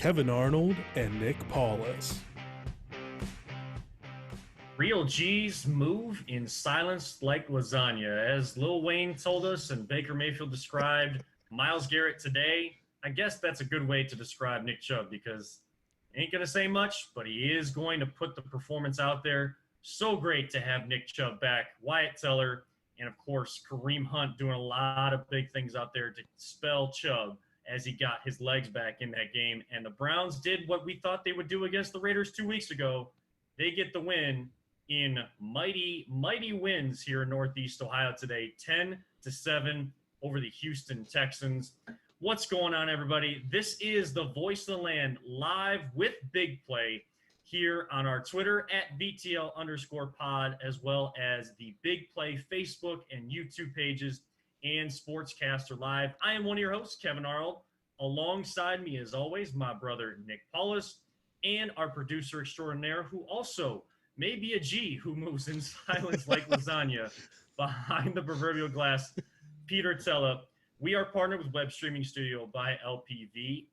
Kevin Arnold and Nick Paulus. Real G's move in silence like lasagna. As Lil Wayne told us and Baker Mayfield described Myles Garrett today, I guess that's a good way to describe Nick Chubb because he ain't going to say much, but he is going to put the performance out there. So great to have Nick Chubb back. Wyatt Teller, and of course, Kareem Hunt doing a lot of big things out there to spell Chubb as he got his legs back in that game. And the Browns did what we thought they would do against the Raiders 2 weeks ago. They get the win in mighty wins here in Northeast Ohio today, 10-7 over the Houston Texans. What's going on, everybody? This is the Voice of the Land live with Big Play here on our Twitter at VTL_pod, as well as the Big Play Facebook and YouTube pages and Sportscaster Live. I am one of your hosts, Kevin Arnold. Alongside me, as always, my brother Nick Paulus, and our producer extraordinaire, who also may be a G who moves in silence like lasagna behind the proverbial glass, Peter Tella. We are partnered with Web Streaming Studio by LPV.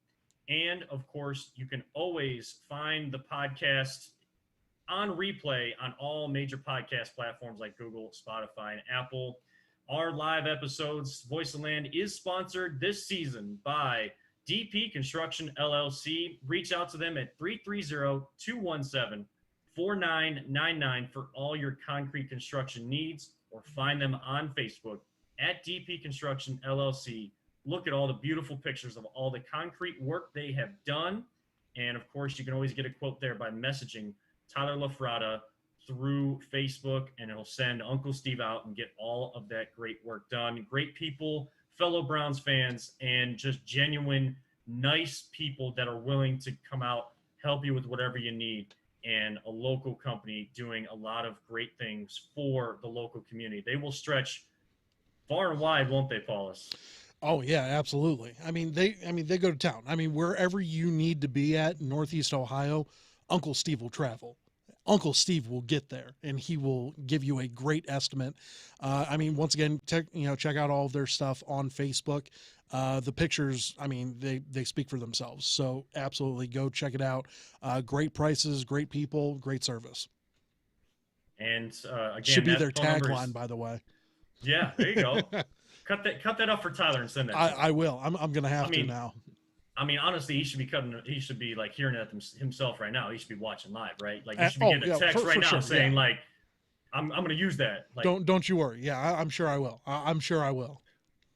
And, of course, you can always find the podcast on replay on all major podcast platforms like Google, Spotify, and Apple. Our live episodes, Voice of Land, is sponsored this season by DP Construction LLC. Reach out to them at 330-217-4999 for all your concrete construction needs, or find them on Facebook at DP Construction LLC. Look at all the beautiful pictures of all the concrete work they have done. And of course, you can always get a quote there by messaging Tyler LaFrada through Facebook, and it'll send Uncle Steve out and get all of that great work done. Great people, fellow Browns fans, and just genuine, nice people that are willing to come out, help you with whatever you need. And a local company doing a lot of great things for the local community. They will stretch far and wide, won't they, Paulus? Oh yeah, absolutely. They go to town. Wherever you need to be at in Northeast Ohio, Uncle Steve will travel. Uncle Steve will get there, and he will give you a great estimate. Once again, check out all of their stuff on Facebook. The pictures, they speak for themselves. So absolutely go check it out. Great prices, great people, great service. And again, should be their tagline, by the way. Yeah, there you go. Cut that up for Tyler and send that. I will. I'm gonna have to now. Honestly, he should be like hearing it himself right now. He should be watching live, right? Like, you should be getting a text right now sure. saying, like, I'm gonna use that. Like, don't you worry. Yeah, I'm sure I will. I'm sure I will.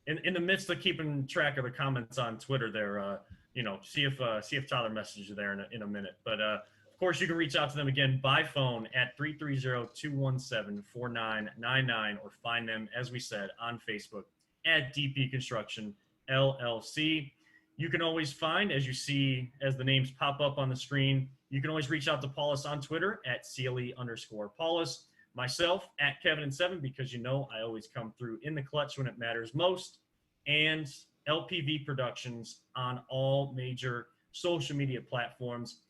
In the midst of keeping track of the comments on Twitter, there, see if Tyler messages you there in a minute. But of course, you can reach out to them again by phone at 330-217-4999, or find them, as we said, on Facebook at DP Construction LLC. You can always find, as you see, as the names pop up on the screen, you can always reach out to Paulus on Twitter at CLE_Paulus. Myself at Kevin7, because I always come through in the clutch when it matters most. And LPV Productions on all major social media platforms.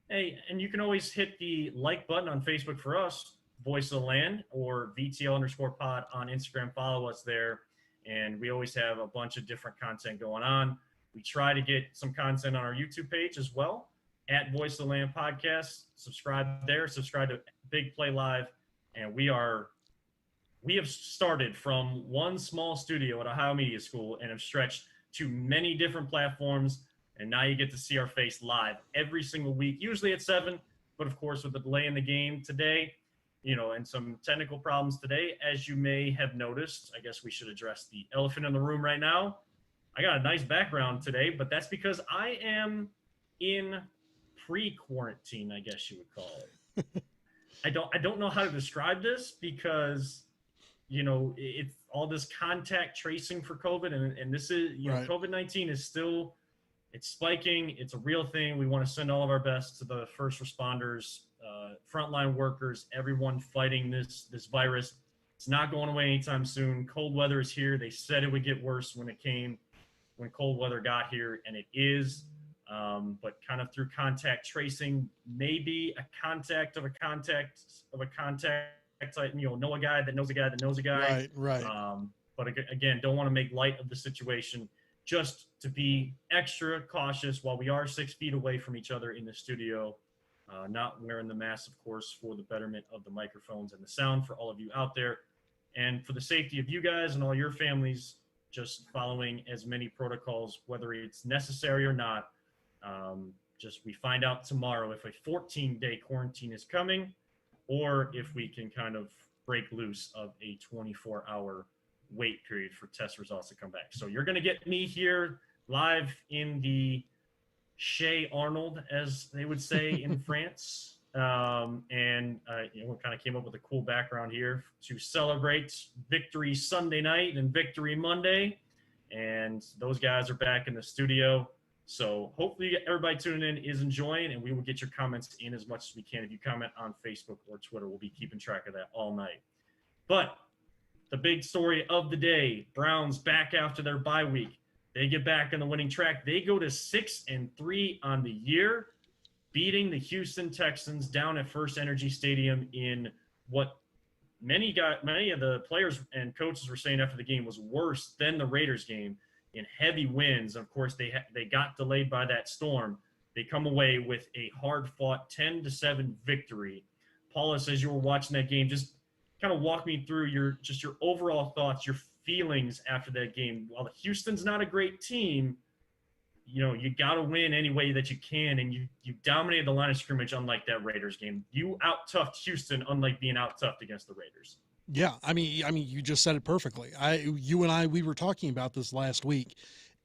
Hey, and you can always hit the like button on Facebook for us, Voice of the Land, or VTL_pod on Instagram. Follow us there. And we always have a bunch of different content going on. We try to get some content on our YouTube page as well, at Voice of the Land Podcast. Subscribe there. Subscribe to Big Play Live. And we have started from one small studio at Ohio Media School and have stretched to many different platforms. And now you get to see our face live every single week, usually at 7. But of course, with the delay in the game today, and some technical problems today, as you may have noticed, I guess we should address the elephant in the room right now. I got a nice background today, but that's because I am in pre-quarantine, I guess you would call it. I don't know how to describe this because, it's all this contact tracing for COVID, and this is, right. COVID-19 is still, it's spiking. It's a real thing. We want to send all of our best to the first responders, frontline workers, everyone fighting this virus. It's not going away anytime soon. Cold weather is here. They said it would get worse when cold weather got here, and it is. But kind of through contact tracing, maybe a contact of a contact of a contact, know a guy that knows a guy that knows a guy. Right. But again, don't want to make light of the situation. just to be extra cautious while we are 6 feet away from each other in the studio. Not wearing the mask, of course, for the betterment of the microphones and the sound for all of you out there. And for the safety of you guys and all your families, just following as many protocols, whether it's necessary or not. Just we find out tomorrow if a 14-day quarantine is coming or if we can kind of break loose of a 24-hour wait period for test results to come back. So you're going to get me here live in the Chez Arnold, as they would say in France. We kind of came up with a cool background here to celebrate Victory Sunday night and Victory Monday. And those guys are back in the studio. So hopefully everybody tuning in is enjoying, and we will get your comments in as much as we can. If you comment on Facebook or Twitter, we'll be keeping track of that all night. But the big story of the day, Browns back after their bye week. They get back on the winning track. They go to 6-3 on the year, beating the Houston Texans down at First Energy Stadium in what many of the players and coaches were saying after the game was worse than the Raiders game in heavy winds. Of course, they got delayed by that storm. They come away with a hard-fought 10-7 victory. Paulus, as you were watching that game, just kind of walk me through your overall thoughts, your feelings after that game. While Houston's not a great team, you got to win any way that you can, and you dominated the line of scrimmage unlike that Raiders game. You out-toughed Houston unlike being out-toughed against the Raiders. Yeah, I mean, you just said it perfectly. You and I, we were talking about this last week,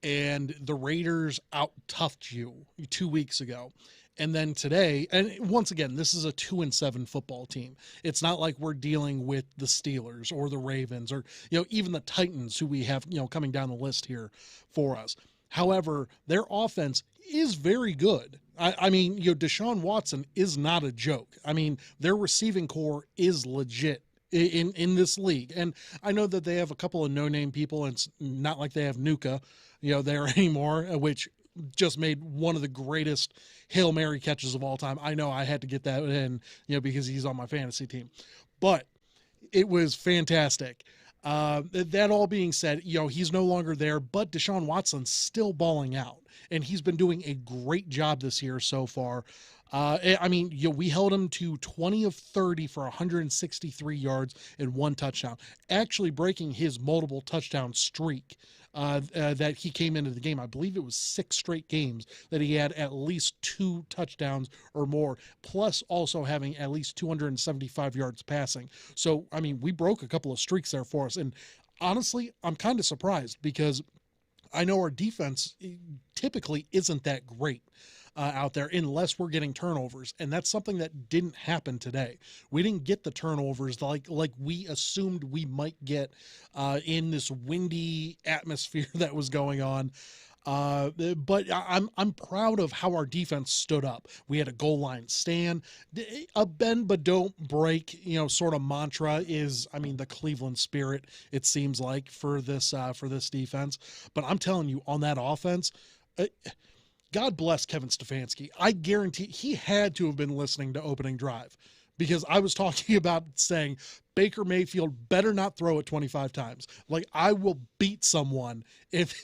and the Raiders out-toughed you 2 weeks ago. And then today, and once again, this is a 2-7 football team. It's not like we're dealing with the Steelers or the Ravens or, even the Titans who we have, coming down the list here for us. However, their offense is very good. I mean, Deshaun Watson is not a joke. I mean, their receiving core is legit in this league. And I know that they have a couple of no-name people, and it's not like they have Nuka, there anymore, which just made one of the greatest Hail Mary catches of all time. I know I had to get that in, because he's on my fantasy team, but it was fantastic. That all being said, he's no longer there, but Deshaun Watson's still balling out, and he's been doing a great job this year so far. I mean, we held him to 20 of 30 for 163 yards and 1 touchdown, actually breaking his multiple touchdown streak that he came into the game. I believe it was 6 straight games that he had at least 2 touchdowns or more, plus also having at least 275 yards passing. So, I mean, we broke a couple of streaks there for us. And honestly, I'm kind of surprised because I know our defense typically isn't that great out there unless we're getting turnovers. And that's something that didn't happen today. We didn't get the turnovers like we assumed we might get in this windy atmosphere that was going on. But I'm proud of how our defense stood up. We had a goal line stand. A bend but don't break, sort of mantra is, I mean, the Cleveland spirit, it seems like, for this defense. But I'm telling you, on that offense, God bless Kevin Stefanski. I guarantee he had to have been listening to opening drive, because I was talking about saying Baker Mayfield better not throw it 25 times. Like, I will beat someone if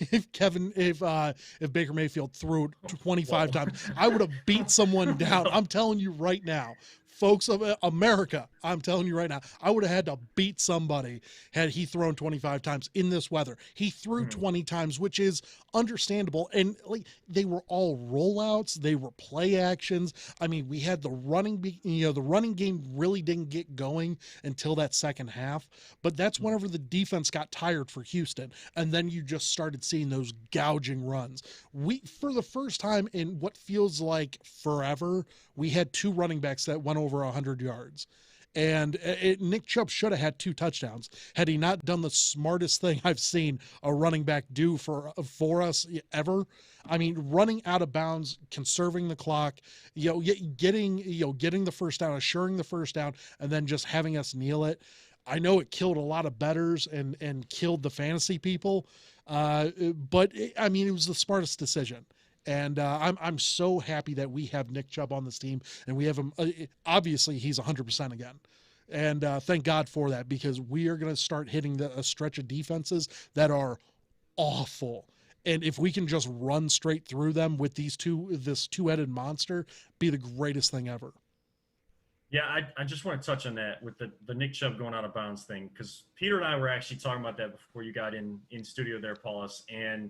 Baker Mayfield threw it 25 times. I would have beat someone down. I'm telling you right now, folks of America, I'm telling you right now, I would have had to beat somebody had he thrown 25 times in this weather. He threw 20 times, which is understandable. And like, they were all rollouts. They were play actions. I mean, we had the running game really didn't get going until that second half, but that's whenever the defense got tired for Houston. And then you just started seeing those gouging runs. For the first time in what feels like forever, we had 2 running backs that went over 100 yards. And Nick Chubb should have had 2 touchdowns had he not done the smartest thing I've seen a running back do for us ever. I mean, running out of bounds, conserving the clock, getting the first down, assuring the first down, and then just having us kneel it. I know it killed a lot of bettors and killed the fantasy people, but I mean, it was the smartest decision. And I'm so happy that we have Nick Chubb on this team, and we have him. Obviously, he's 100% again. And thank God for that, because we are going to start hitting a stretch of defenses that are awful. And if we can just run straight through them with this two-headed monster, be the greatest thing ever. Yeah, I just want to touch on that with the Nick Chubb going out of bounds thing, because Peter and I were actually talking about that before you got in studio there, Paulus, and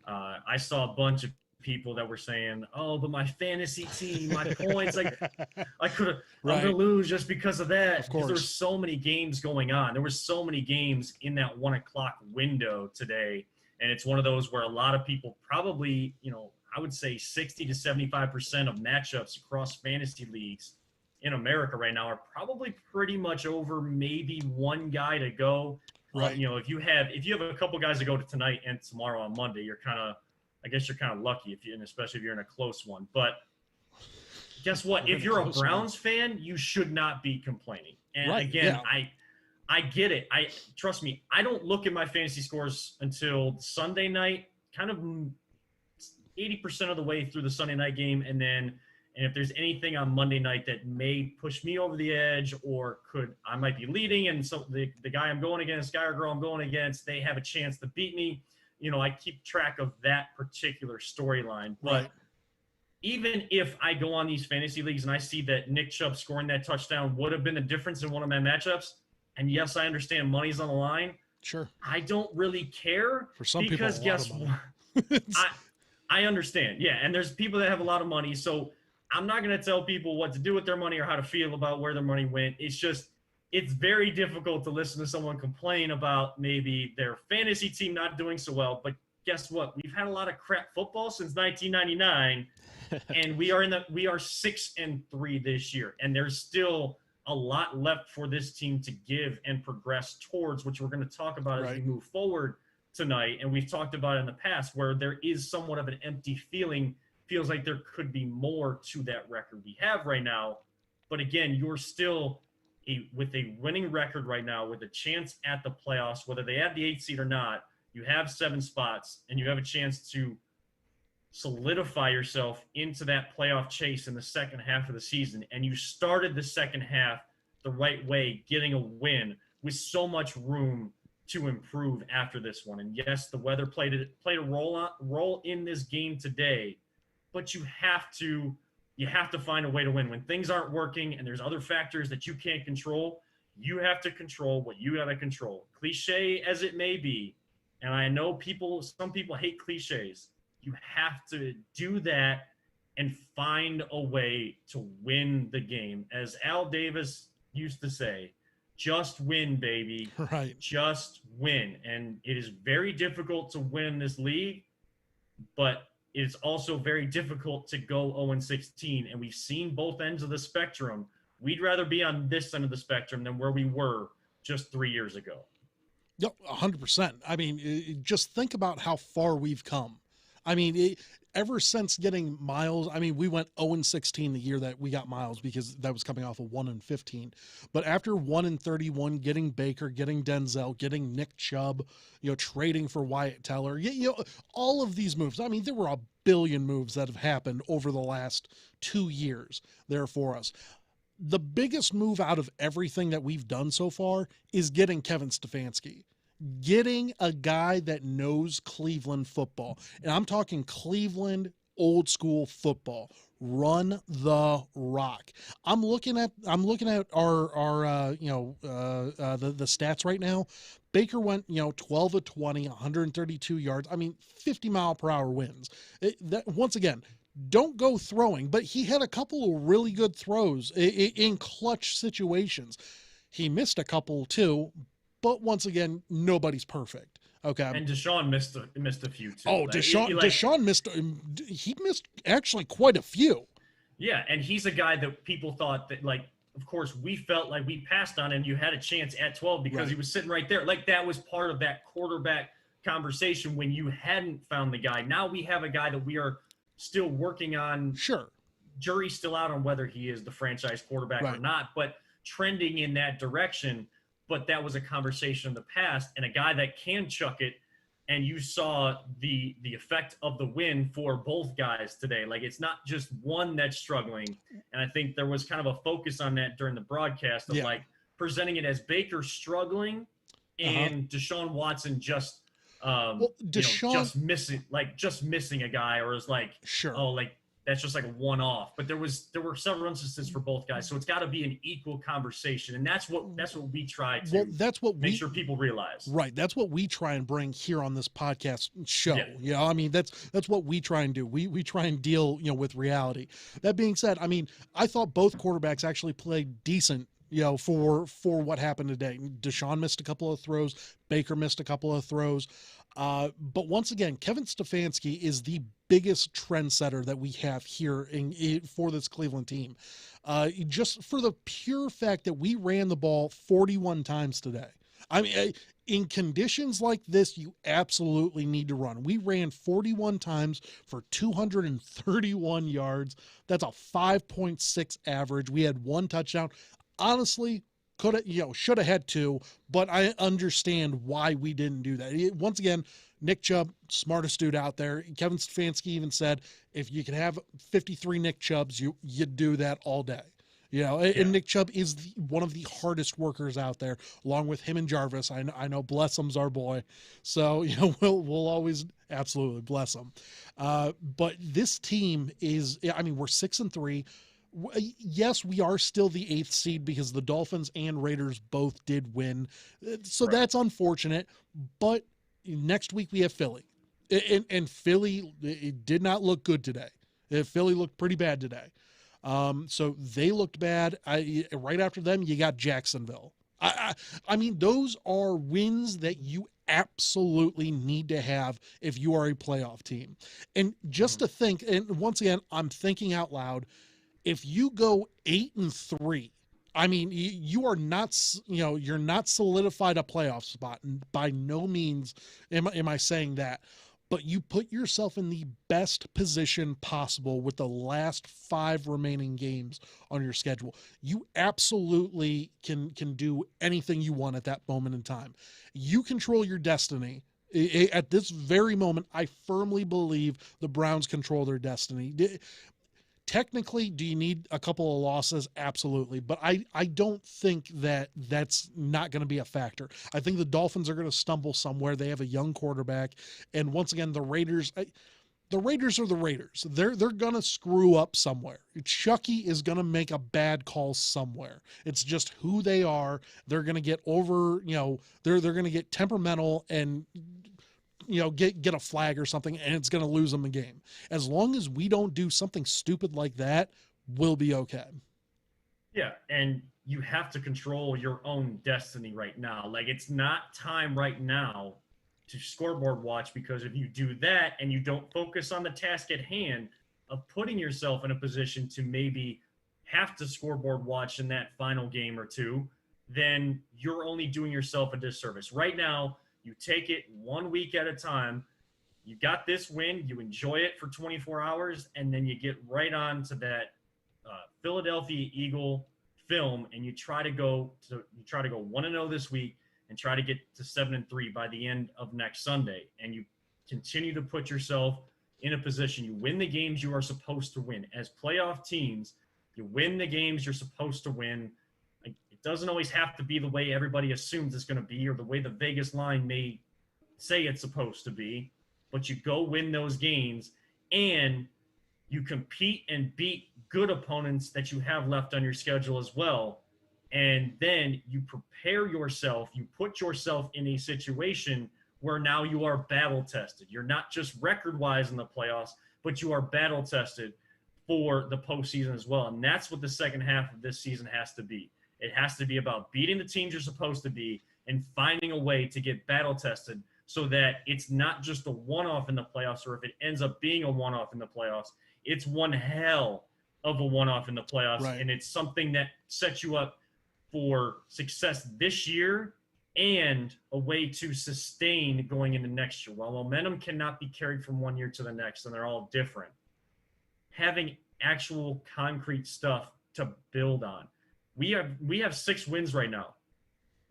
I saw a bunch of people that were saying, "Oh, but my fantasy team, my points, like I could have, I'm Right. gonna lose just because of that." Of Because there were course. so many games going on. There were so many games in that 1 o'clock window today, and it's one of those where a lot of people probably, I would say 60 to 75% of matchups across fantasy leagues in America right now are probably pretty much over maybe one guy to go. Right. If you have a couple guys to go to tonight and tomorrow on Monday, I guess you're kind of lucky and especially if you're in a close one. But guess what? If you're a Browns fan, you should not be complaining. And Right, again, yeah. I get it. Trust me, I don't look at my fantasy scores until Sunday night, kind of 80% of the way through the Sunday night game, and if there's anything on Monday night that may push me over the edge, or I might be leading, and so the guy I'm going against, guy or girl I'm going against, they have a chance to beat me. I keep track of that particular storyline. But Right. even if I go on these fantasy leagues and I see that Nick Chubb scoring that touchdown would have been the difference in one of my matchups, and yes, I understand money's on the line, Sure. I don't really care. For some people, because a lot guess of what? money. I understand. Yeah, and there's people that have a lot of money, so I'm not going to tell people what to do with their money or how to feel about where their money went. It's very difficult to listen to someone complain about maybe their fantasy team not doing so well. But guess what? We've had a lot of crap football since 1999, and we are 6-3 this year, and there's still a lot left for this team to give and progress towards, which we're going to talk about as we move forward tonight. And we've talked about it in the past, where there is somewhat of an empty feeling. Feels like there could be more to that record we have right now. But again, you're still with a winning record right now, with a chance at the playoffs, whether they have the 8th seed or not. You have 7 spots, and you have a chance to solidify yourself into that playoff chase in the second half of the season. And you started the second half the right way, getting a win with so much room to improve after this one. And yes, the weather played a role in this game today, but you have to find a way to win. When things aren't working and there's other factors that you can't control, you have to control what you got to control. Cliche as it may be, and I know some people hate cliches, you have to do that and find a way to win the game. As Al Davis used to say, just win, baby. Right. Just win. And it is very difficult to win this league, but it's also very difficult to go 0-16. And we've seen both ends of the spectrum. We'd rather be on this end of the spectrum than where we were just 3 years ago. Yep, 100%. I mean, just think about how far we've come. I mean, ever since getting Miles, I mean, we went 0-16 the year that we got Miles, because that was coming off of 1-15. But after 1-31, getting Baker, getting Denzel, getting Nick Chubb, trading for Wyatt Teller, all of these moves. I mean, there were a billion moves that have happened over the last 2 years there for us. The biggest move out of everything that we've done so far is getting Kevin Stefanski. Getting a guy that knows Cleveland football. And I'm talking Cleveland old school football. Run the rock. I'm looking at our the stats right now. Baker went 12 of 20, 132 yards. I mean, 50-mile-per-hour wins. Once again, don't go throwing, but he had a couple of really good throws in clutch situations. He missed a couple too. But once again, nobody's perfect. Okay. And Deshaun missed a few too. Oh, Deshaun missed. He missed actually quite a few. Yeah, and he's a guy that people thought that, like, of course, we felt like we passed on him. You had a chance at 12 because he was sitting right there. Like, that was part of that quarterback conversation when you hadn't found the guy. Now we have a guy that we are still working on. Sure. Jury's still out on whether he is the franchise quarterback or not, but trending in that direction. But that was a conversation in the past, and a guy that can chuck it. And you saw the effect of the win for both guys today. Like, it's not just one that's struggling. And I think there was kind of a focus on that during the broadcast of like presenting it as Baker struggling and Deshaun Watson just Well, Deshaun, just missing a guy, or is like, sure. oh, like that's just like a one-off. But there were several instances for both guys, so it's got to be an equal conversation, and that's what we try to that's what make sure people realize. Right, that's what we try and bring here on this podcast show. Yeah. You know, I mean, that's what we try and do. We try and deal, you know, with reality. That being said, I mean, I thought both quarterbacks actually played decent, you know, for what happened today. Deshaun missed a couple of throws, Baker missed a couple of throws. But once again, Kevin Stefanski is the biggest trendsetter that we have here for this Cleveland team. Just for the pure fact that we ran the ball 41 times today. I mean, in conditions like this, you absolutely need to run. We ran 41 times for 231 yards. That's a 5.6 average. We had one touchdown. Honestly, could have, you know, should have had two, but I understand why we didn't do that. Once again, Nick Chubb, smartest dude out there. Kevin Stefanski even said, if you could have 53 Nick Chubbs, you'd do that all day. You know, and Nick Chubb is one of the hardest workers out there, along with him and Jarvis. I know Blessum's our boy. So, you know, we'll always absolutely bless him. But this team is, I mean, we're 6-3. Yes, we are still the 8th seed because the Dolphins and Raiders both did win. So right. That's unfortunate. But next week we have Philly. And Philly, it did not look good today. Philly looked pretty bad today. So they looked bad. Right after them, you got Jacksonville. I mean, those are wins that you absolutely need to have if you are a playoff team. And just to think, and once again, I'm thinking out loud, if you go 8-3, I mean, you are not, you know, you're not solidified a playoff spot. And by no means am I saying that, but you put yourself in the best position possible with the last 5 remaining games on your schedule. You absolutely can do anything you want at that moment in time. You control your destiny. At this very moment, I firmly believe the Browns control their destiny. Technically, do you need a couple of losses? Absolutely. But I don't think that that's not going to be a factor. I think the Dolphins are going to stumble somewhere. They have a young quarterback. And once again, the Raiders are the Raiders. They're going to screw up somewhere. Chucky is going to make a bad call somewhere. It's just who they are. They're going to get over, you know, they're going to get temperamental and, you know, get a flag or something, and it's going to lose them the game. As long as we don't do something stupid like that, we'll be okay. Yeah, and you have to control your own destiny right now. Like, it's not time right now to scoreboard watch, because if you do that and you don't focus on the task at hand of putting yourself in a position to maybe have to scoreboard watch in that final game or two, then you're only doing yourself a disservice. Right now, you take it 1 week at a time. You got this win. You enjoy it for 24 hours, and then you get right on to that Philadelphia Eagle film, and you try to go 1-0 this week, and try to get to 7-3 by the end of next Sunday. And you continue to put yourself in a position. You win the games you are supposed to win. As playoff teams, you win the games you're supposed to win. Doesn't always have to be the way everybody assumes it's going to be, or the way the Vegas line may say it's supposed to be, but you go win those games, and you compete and beat good opponents that you have left on your schedule as well. And then you prepare yourself, you put yourself in a situation where now you are battle tested. You're not just record wise in the playoffs, but you are battle tested for the postseason as well. And that's what the second half of this season has to be. It has to be about beating the teams you're supposed to be and finding a way to get battle tested, so that it's not just a one-off in the playoffs, or if it ends up being a one-off in the playoffs, it's one hell of a one-off in the playoffs. Right. And it's something that sets you up for success this year and a way to sustain going into next year. While momentum cannot be carried from one year to the next, and they're all different, having actual concrete stuff to build on. We have 6 wins right now.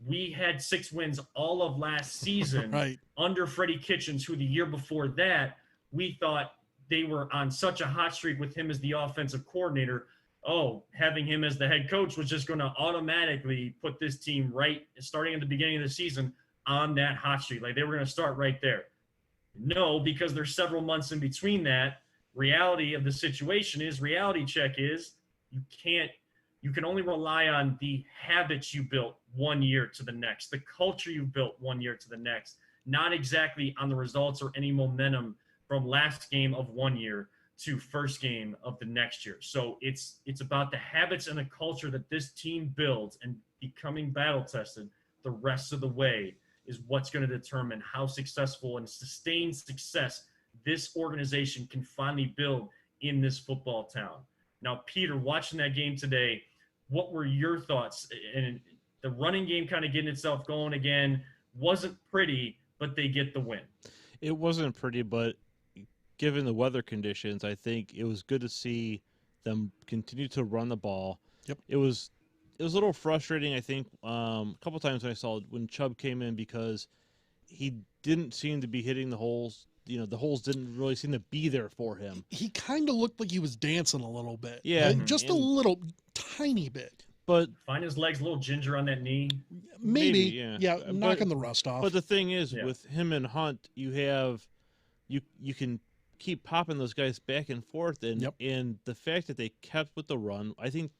We had 6 wins all of last season right. Under Freddie Kitchens, who the year before that, we thought they were on such a hot streak with him as the offensive coordinator. Oh, having him as the head coach was just going to automatically put this team right, starting at the beginning of the season, on that hot streak. Like they were going to start right there. No, because there's several months in between that. Reality of the situation is, reality check is, you can only rely on the habits you built one year to the next, the culture you built one year to the next, not exactly on the results or any momentum from last game of one year to first game of the next year. So it's about the habits and the culture that this team builds, and becoming battle tested the rest of the way is what's going to determine how successful and sustained success this organization can finally build in this football town. Now, Peter, watching that game today, what were your thoughts? And the running game kind of getting itself going again wasn't pretty, but they get the win. It wasn't pretty, but given the weather conditions, I think it was good to see them continue to run the ball. Yep. It was a little frustrating, I think, a couple times when Chubb came in, because he didn't seem to be hitting the holes. The holes didn't really seem to be there for him. He kind of looked like he was dancing a little bit. Yeah. Like, just a little tiny bit. But find his legs a little ginger on that knee. Maybe yeah. knocking the rust off. But the thing is, with him and Hunt, you can keep popping those guys back and forth, and the fact that they kept with the run, I think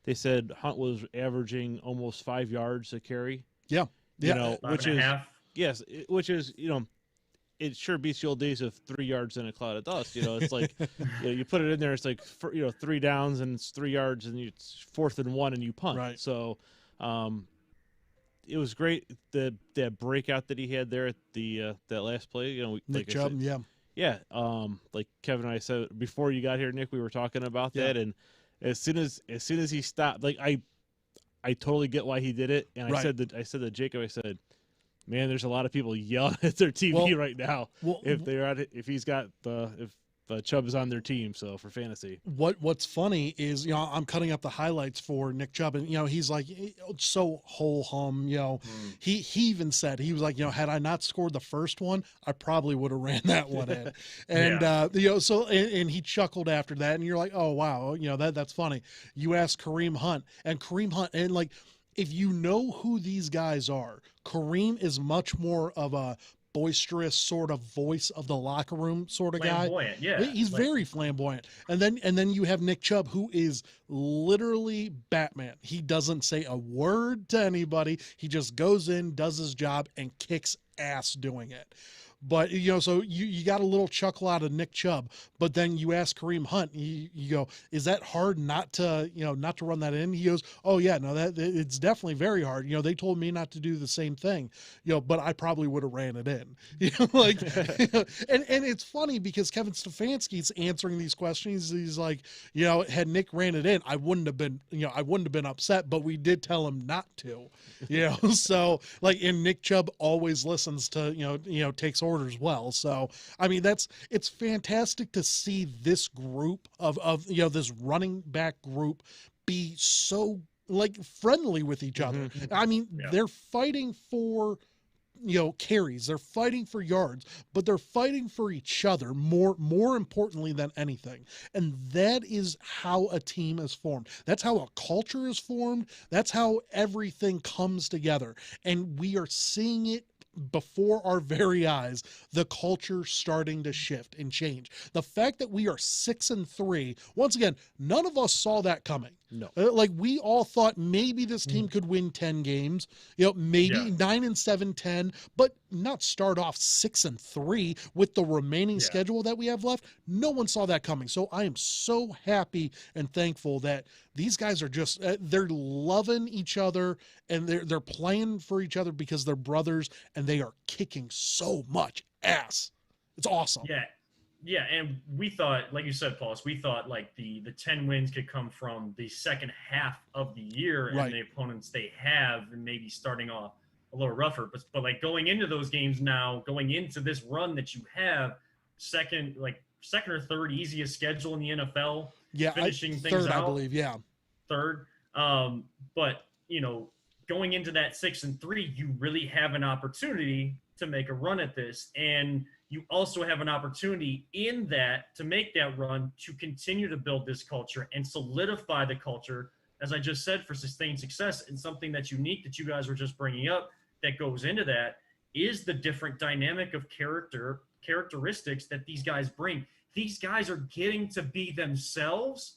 they said Hunt was averaging almost 5 yards a carry. Yeah. Which is yes, which is it sure beats the old days of 3 yards in a cloud of dust. It's like you put it in there, it's like 3 downs and it's 3 yards and it's 4th and 1 and you punt. Right. So it was great that breakout that he had there at the that last play. Nick Chubb, yeah. Like Kevin and I said before you got here, Nick, we were talking about that, and as soon as he stopped, like I totally get why he did it, and I said to Jacob, I said, man, there's a lot of people yelling at their TV right now if Chubb is on their team, so for fantasy. What's funny is, I'm cutting up the highlights for Nick Chubb, and he's like so whole hum. He even said, he was like, had I not scored the first one, I probably would have ran that one in. And so and he chuckled after that, and you're like, oh wow, that's funny. You ask Kareem Hunt, and like, if you know who these guys are, Kareem is much more of a boisterous sort of voice of the locker room sort of guy. Flamboyant, yeah. He's very flamboyant. And then you have Nick Chubb, who is literally Batman. He doesn't say a word to anybody. He just goes in, does his job, and kicks ass doing it. But, so you got a little chuckle out of Nick Chubb, but then you ask Kareem Hunt, you go, is that hard not to run that in? He goes, oh yeah, no, that it's definitely very hard. They told me not to do the same thing, but I probably would have ran it in, and it's funny because Kevin Stefanski's answering these questions. He's like, had Nick ran it in, I wouldn't have been upset, but we did tell him not to, so like, and Nick Chubb always listens to, takes orders well. So, I mean, it's fantastic to see this group of this running back group be so like friendly with each other. I mean, they're fighting for carries, they're fighting for yards, but they're fighting for each other more importantly than anything. And that is how a team is formed. That's how a culture is formed. That's how everything comes together. And we are seeing it before our very eyes, the culture starting to shift and change. The fact that we are 6-3, once again, none of us saw that coming. No. Like, we all thought maybe this team could win 10 games, maybe 9-7, 10, but not start off 6-3 with the remaining schedule that we have left. No one saw that coming. So I am so happy and thankful that these guys are just, they're loving each other, and they're playing for each other because they're brothers, and they are kicking so much ass. It's awesome. Yeah, and we thought, like you said, Paulus, we thought like the 10 wins could come from the second half of the year and the opponents they have, and maybe starting off a little rougher. But like going into those games now, going into this run that you have, second or third easiest schedule in the NFL. Yeah, finishing things third, out. I believe. Yeah, third. But going into that 6-3, you really have an opportunity to make a run at this, and you also have an opportunity in that to make that run to continue to build this culture and solidify the culture, as I just said, for sustained success. And something that's unique that you guys were just bringing up that goes into that is the different dynamic of characteristics that these guys bring. These guys are getting to be themselves,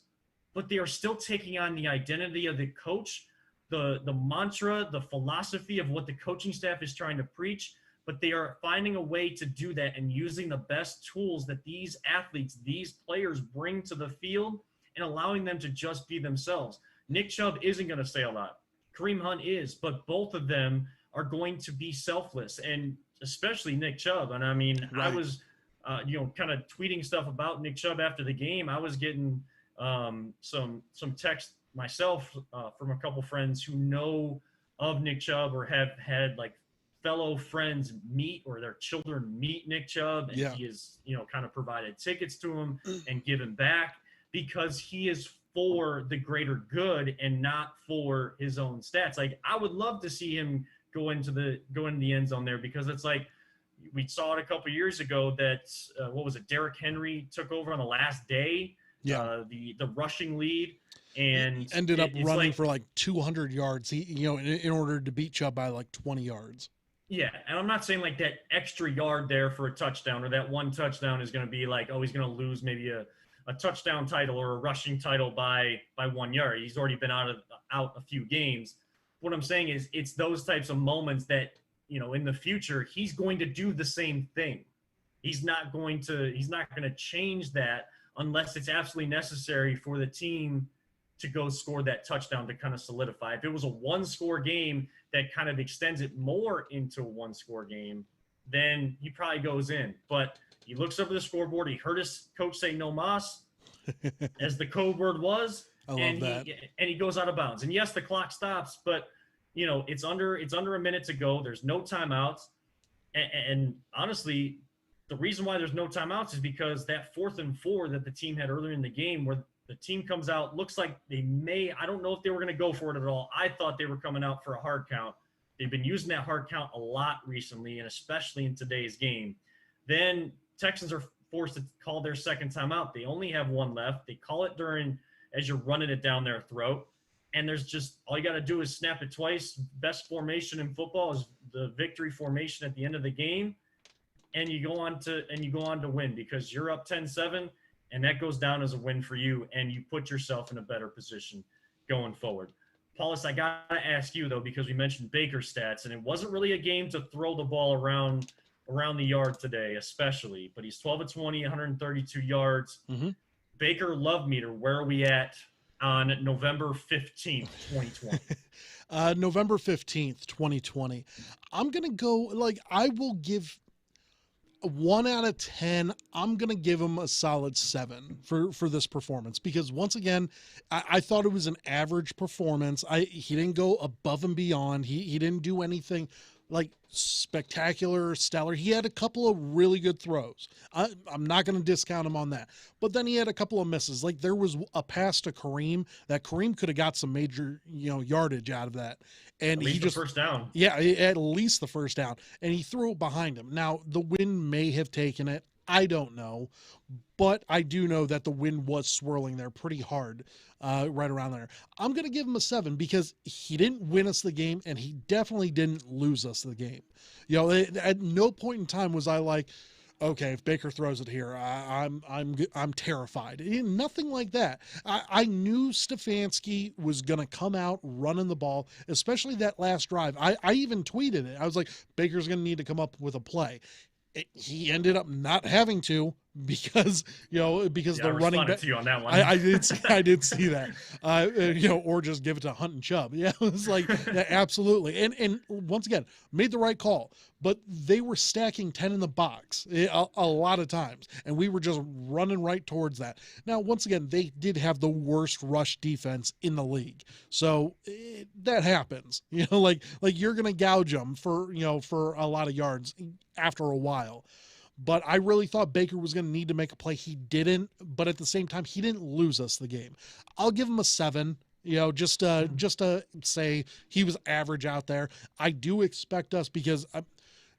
but they are still taking on the identity of the coach, the mantra, the philosophy of what the coaching staff is trying to preach, but they are finding a way to do that and using the best tools that these athletes, these players bring to the field and allowing them to just be themselves. Nick Chubb isn't going to say a lot. Kareem Hunt is, but both of them are going to be selfless, and especially Nick Chubb. And I mean, right. I was, kind of tweeting stuff about Nick Chubb after the game. I was getting some text myself from a couple friends who know of Nick Chubb or have had like fellow friends meet or their children meet Nick Chubb, and he has, kind of provided tickets to him and given back because he is for the greater good and not for his own stats. Like, I would love to see him go into the end zone there, because it's like we saw it a couple years ago that Derrick Henry took over on the last day, the rushing lead, and ended up running for like 200 yards. He in order to beat Chubb by like 20 yards. Yeah, and I'm not saying like that extra yard there for a touchdown or that one touchdown is going to be like, oh, he's going to lose maybe a touchdown title or a rushing title by 1 yard. He's already been out a few games. What I'm saying is it's those types of moments that, in the future, he's going to do the same thing. He's not going to change that unless it's absolutely necessary for the team to go score that touchdown to kind of solidify. If it was a one-score game that kind of extends it more into a one-score game, then he probably goes in. But he looks over the scoreboard. He heard his coach say no mas, as the code word was. I love that. And he goes out of bounds. And yes, the clock stops, but it's under a minute to go. There's no timeouts. And honestly, the reason why there's no timeouts is because that 4th and 4 that the team had earlier in the game, where the team comes out, looks like I don't know if they were going to go for it at all. I thought they were coming out for a hard count. They've been using that hard count a lot recently, and especially in today's game. Then Texans are forced to call their second timeout. They only have one left. They call it as you're running it down their throat. And there's just, all you got to do is snap it twice. Best formation in football is the victory formation at the end of the game. And you go on to win, because you're up 10-7, and that goes down as a win for you, and you put yourself in a better position going forward. Paulus, I got to ask you, though, because we mentioned Baker's stats, and it wasn't really a game to throw the ball around the yard today, especially. But he's 12 of 20, 132 yards. Mm-hmm. Baker love meter, where are we at on November 15th, 2020? November 15th, 2020. I'm going to go, I will give 1 out of 10. I'm going to give him a solid 7 for this performance, because once again, I thought it was an average performance. He didn't go above and beyond. He didn't do anything like spectacular, stellar. He had a couple of really good throws. I'm not going to discount him on that. But then he had a couple of misses. Like, there was a pass to Kareem that Kareem could have got some major, yardage out of that. And he just first down. Yeah, at least the first down. And he threw it behind him. Now, the wind may have taken it. I don't know. But I do know that the wind was swirling there pretty hard, right around there. I'm going to give him a 7 because he didn't win us the game, and he definitely didn't lose us the game. At no point in time was I like, okay, if Baker throws it here, I'm terrified. Nothing like that. I knew Stefanski was going to come out running the ball, especially that last drive. I even tweeted it. I was like, Baker's going to need to come up with a play. He ended up not having to, because the running back. To you on that one. I did see that. Or just give it to Hunt and Chubb. Yeah, it was like, absolutely. And once again, made the right call. But they were stacking 10 in the box a lot of times, and we were just running right towards that. Now, once again, they did have the worst rush defense in the league, so that happens. Like you're gonna gouge them for a lot of yards after a while. But I really thought Baker was going to need to make a play. He didn't, but at the same time, he didn't lose us the game. I'll give him a 7, just to say he was average out there. I do expect us, because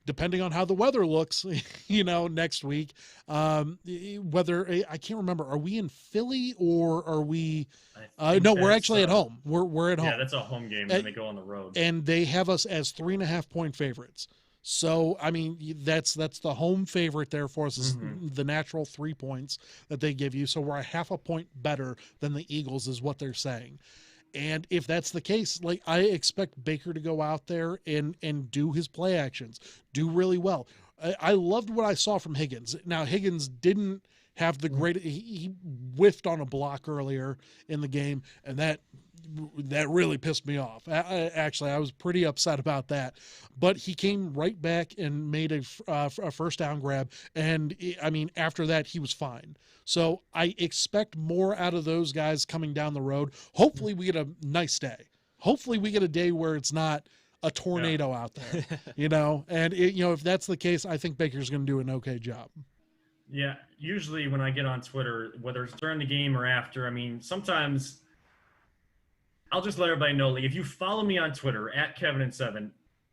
depending on how the weather looks, next week, whether, I can't remember, are we in Philly or are we, no, we're actually at home. We're at home. Yeah, that's a home game, and they go on the road. And they have us as 3.5 point favorites. So, I mean, that's the home favorite there for us, is the natural 3 points that they give you. So we're a half a point better than the Eagles is what they're saying. And if that's the case, like, I expect Baker to go out there and do his play actions, do really well. I loved what I saw from Higgins. Now, Higgins didn't have the great, he whiffed on a block earlier in the game, and that really pissed me off. Actually, I was pretty upset about that. But he came right back and made a first down grab. And, I mean, after that, he was fine. So I expect more out of those guys coming down the road. Hopefully we get a nice day. Hopefully we get a day where it's not a tornado out there, And, if that's the case, I think Baker's going to do an okay job. Yeah, usually when I get on Twitter, whether it's during the game or after, I mean, sometimes I'll just let everybody know, like, if you follow me on Twitter at Kevin7,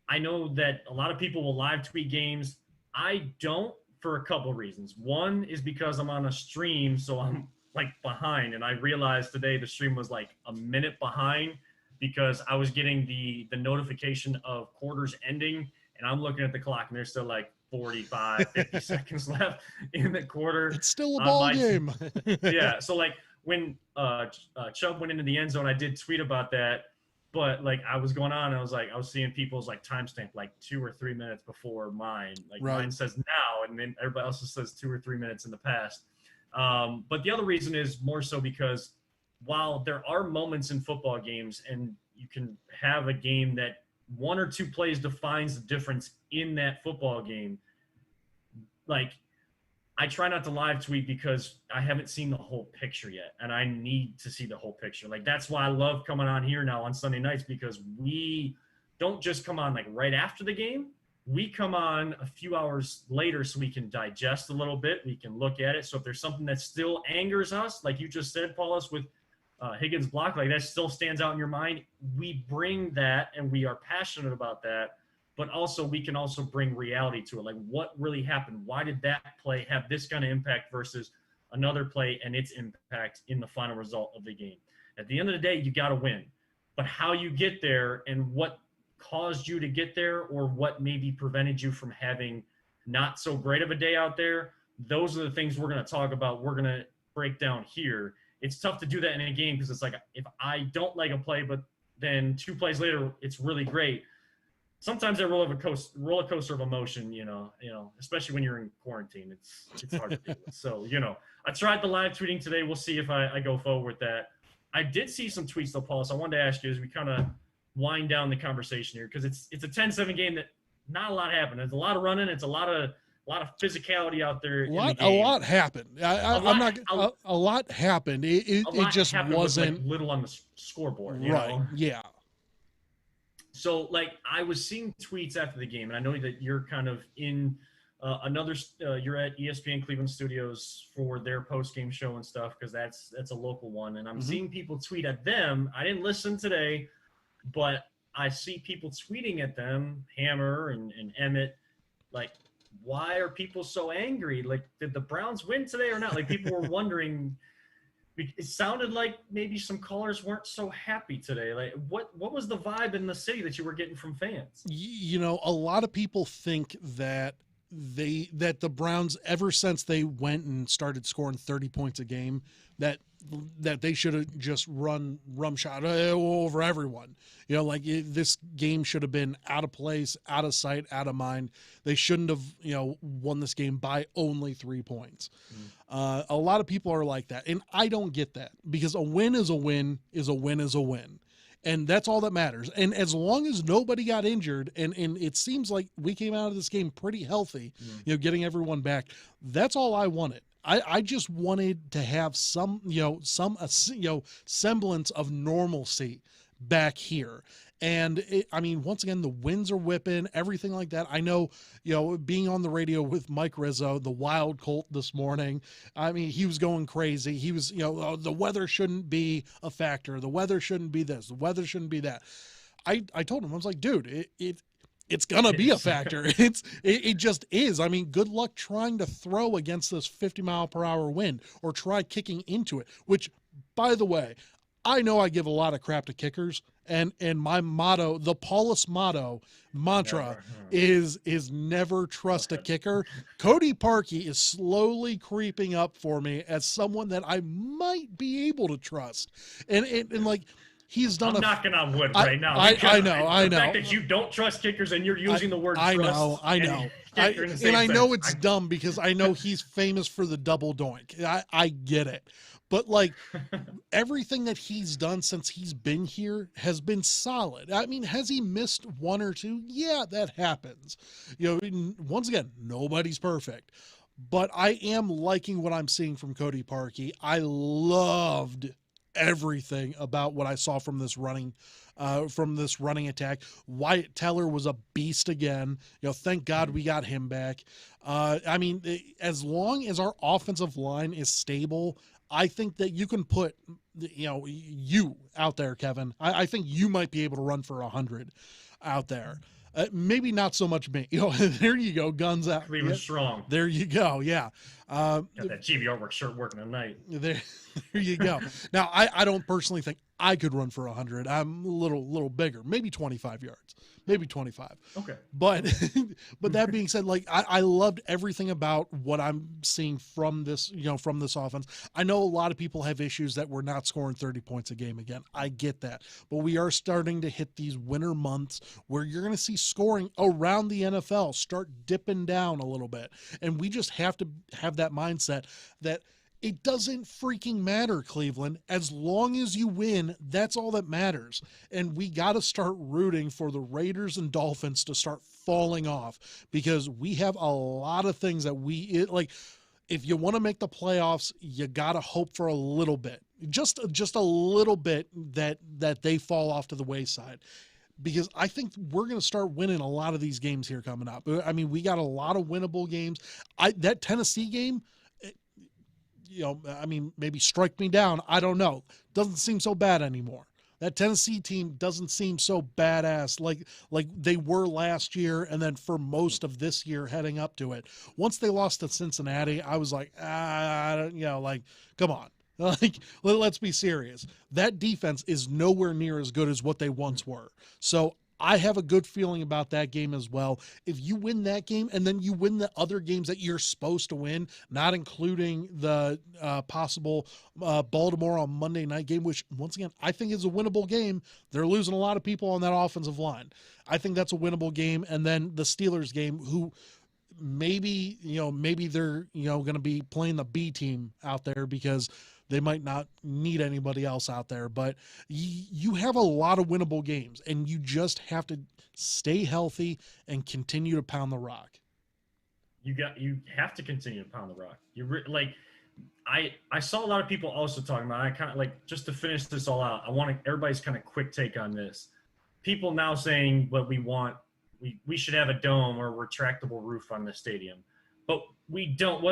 I know that a lot of people will live tweet games. I don't, for a couple of reasons. One is because I'm on a stream, so I'm like behind, and I realized today the stream was like a minute behind because I was getting the notification of quarters ending, and I'm looking at the clock, and there's still like 45, 50 seconds left in the quarter. It's still a ball game. Yeah. So like when Chubb went into the end zone, I did tweet about that, but like I was going on, and I was seeing people's like timestamp like 2 or 3 minutes before mine. Like mine says now, and then everybody else says 2 or 3 minutes in the past. But the other reason is more so because while there are moments in football games, and you can have a game that 1 or 2 plays defines the difference in that football game, like I try not to live tweet because I haven't seen the whole picture yet, and I need to see the whole picture. Like, that's why I love coming on here now on Sunday nights, because we don't just come on like right after the game. We come on a few hours later so we can digest a little bit. We can look at it. So if there's something that still angers us, like you just said, Paulus, with Higgins block, like that still stands out in your mind, we bring that, and we are passionate about that. But also we can also bring reality to it. Like, what really happened? Why did that play have this kind of impact versus another play and its impact in the final result of the game? At the end of the day, you got to win. But how you get there and what caused you to get there, or what maybe prevented you from having not so great of a day out there, those are the things we're going to talk about. We're going to break down here. It's tough to do that in a game because it's like, if I don't like a play, but then 2 plays later, it's really great. Sometimes that roller coaster of emotion, especially when you're in quarantine, it's hard to deal with. So, I tried the live tweeting today. We'll see if I go forward with that. I did see some tweets though, Paul. So I wanted to ask you as we kind of wind down the conversation here, because it's a 10-7 game that not a lot happened. There's a lot of running. It's a lot of physicality out there. A lot happened. A lot happened. It just wasn't like little on the scoreboard. Right. Yeah. So, like, I was seeing tweets after the game, and I know that you're kind of in you're at ESPN Cleveland Studios for their post-game show and stuff, because that's a local one. And I'm seeing people tweet at them. I didn't listen today, but I see people tweeting at them, Hammer and Emmett, like, why are people so angry? Like, did the Browns win today or not? Like, people were wondering. It sounded like maybe some callers weren't so happy today. Like, what was the vibe in the city that you were getting from fans? A lot of people think that the Browns, ever since they went and started scoring 30 points a game, that they should have just run rumshot over everyone. This game should have been out of place, out of sight, out of mind. They shouldn't have, won this game by only 3 points. A lot of people are like that, and I don't get that, because a win is a win is a win is a win. And that's all that matters. And as long as nobody got injured, and it seems like we came out of this game pretty healthy, getting everyone back, that's all I wanted. I just wanted to have some semblance of normalcy back here. And once again, the winds are whipping, everything like that. I know, being on the radio with Mike Rizzo, the Wild Colt this morning, he was going crazy. He was, the weather shouldn't be a factor. The weather shouldn't be this. The weather shouldn't be that. I told him, I was like, dude, it's gonna be a factor. It just is. Good luck trying to throw against this 50-mile-per-hour wind, or try kicking into it, which, by the way, I know I give a lot of crap to kickers, and my motto, the Paulus mantra, is never trust a kicker. Cody Parkey is slowly creeping up for me as someone that I might be able to trust, and like he's done. I'm knocking on wood I- right now. I The know. fact that you don't trust kickers and you're using the word trust. I know. And I know it's dumb because I know he's famous for the double doink. I get it. But like everything that he's done since he's been here has been solid. I mean, has he missed one or two? Yeah, that happens. You know, once again, nobody's perfect. But I am liking what I'm seeing from Cody Parkey. I loved everything about what I saw from this running attack. Wyatt Teller was a beast again. You know, thank God we got him back. I mean, as long as our offensive line is stable, I think that you can put, you out there, Kevin. I think you might be able to run for 100 out there. Maybe not so much me. There you go, guns out. Cleveland strong. There you go. Yeah. Got that GBR work shirt working tonight. There you go. Now, I don't personally think I could run for 100. I'm a little bigger, maybe 25 yards, maybe 25. Okay. But that being said, like I loved everything about what I'm seeing from this offense. I know a lot of people have issues that we're not scoring 30 points a game again. I get that, but we are starting to hit these winter months where you're going to see scoring around the NFL start dipping down a little bit, and we just have to have that mindset that it doesn't freaking matter, Cleveland. As long as you win, that's all that matters. And we got to start rooting for the Raiders and Dolphins to start falling off, because we have a lot of things that if you want to make the playoffs, you got to hope for a little bit, just a little bit that they fall off to the wayside. Because I think we're going to start winning a lot of these games here coming up. I mean, we got a lot of winnable games. That Tennessee game, maybe strike me down. I don't know. Doesn't seem so bad anymore. That Tennessee team doesn't seem so badass like they were last year, and then for most of this year heading up to it. Once they lost to Cincinnati, I was like, come on. Let's be serious. That defense is nowhere near as good as what they once were. So I have a good feeling about that game as well. If you win that game and then you win the other games that you're supposed to win, not including the possible Baltimore on Monday night game, which once again, I think is a winnable game. They're losing a lot of people on that offensive line. I think that's a winnable game. And then the Steelers game, who maybe they're, going to be playing the B team out there because they might not need anybody else out there, but you have a lot of winnable games, and you just have to stay healthy and continue to pound the rock. You have to continue to pound the rock. I saw a lot of people also talking about, I kind of just to finish this all out, I want everybody's kind of quick take on this. People now saying what we should have a dome or a retractable roof on the stadium, but we don't.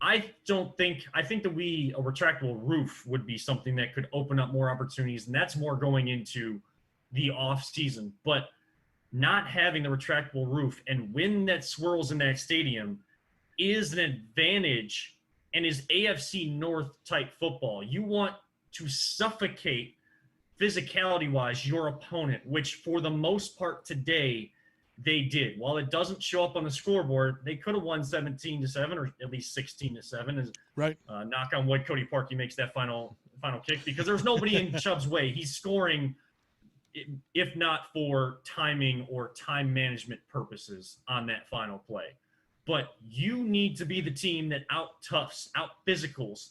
I think that a retractable roof would be something that could open up more opportunities, and that's more going into the off season. But not having the retractable roof and wind that swirls in that stadium is an advantage and is AFC North type football. You want to suffocate physicality wise your opponent, which for the most part today they did. While it doesn't show up on the scoreboard, they could have won 17-7 or at least 16-7. Right. Knock on wood, Cody Parkey makes that final kick, because there's nobody in Chubb's way. He's scoring, if not for timing or time management purposes, on that final play. But you need to be the team that out-toughs, out-physicals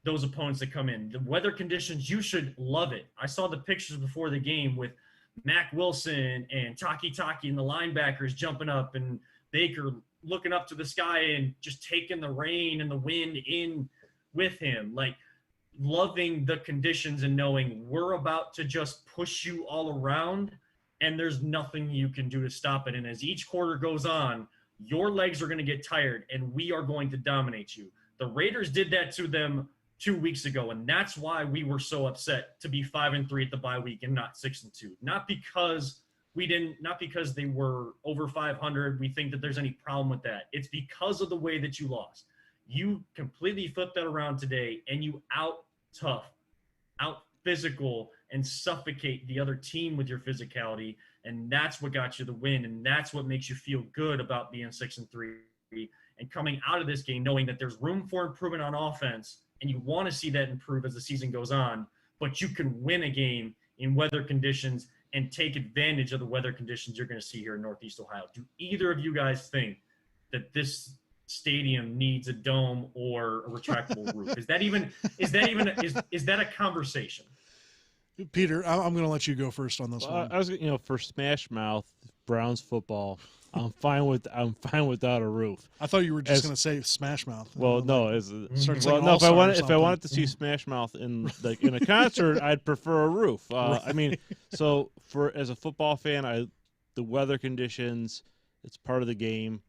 those opponents that come in. The weather conditions, you should love it. I saw the pictures before the game with Mac Wilson and Taki and the linebackers jumping up, and Baker looking up to the sky and just taking the rain and the wind in with him. Loving the conditions and knowing we're about to just push you all around and there's nothing you can do to stop it. And as each quarter goes on, your legs are going to get tired and we are going to dominate you. The Raiders did that to them 2 weeks ago, and that's why we were so upset to be 5-3 at the bye week and not 6-2. Not because they were over 500. We think that there's any problem with that. It's because of the way that you lost. You completely flipped that around today, and you out-tough out physical and suffocate the other team with your physicality, and that's what got you the win, and that's what makes you feel good about being 6-3 and coming out of this game knowing that there's room for improvement on offense, and you want to see that improve as the season goes on, but you can win a game in weather conditions and take advantage of the weather conditions you're going to see here in Northeast Ohio. Do either of you guys think that this stadium needs a dome or a retractable roof? Is that a conversation? Peter, I'm going to let you go first on this one. I was, for Smash Mouth Browns football, I'm fine without a roof. I thought you were just going to say Smash Mouth. Well, no, start well, no. If I wanted to see Smash Mouth in a concert, I'd prefer a roof. Right. I mean, so as a football fan, the weather conditions, it's part of the game.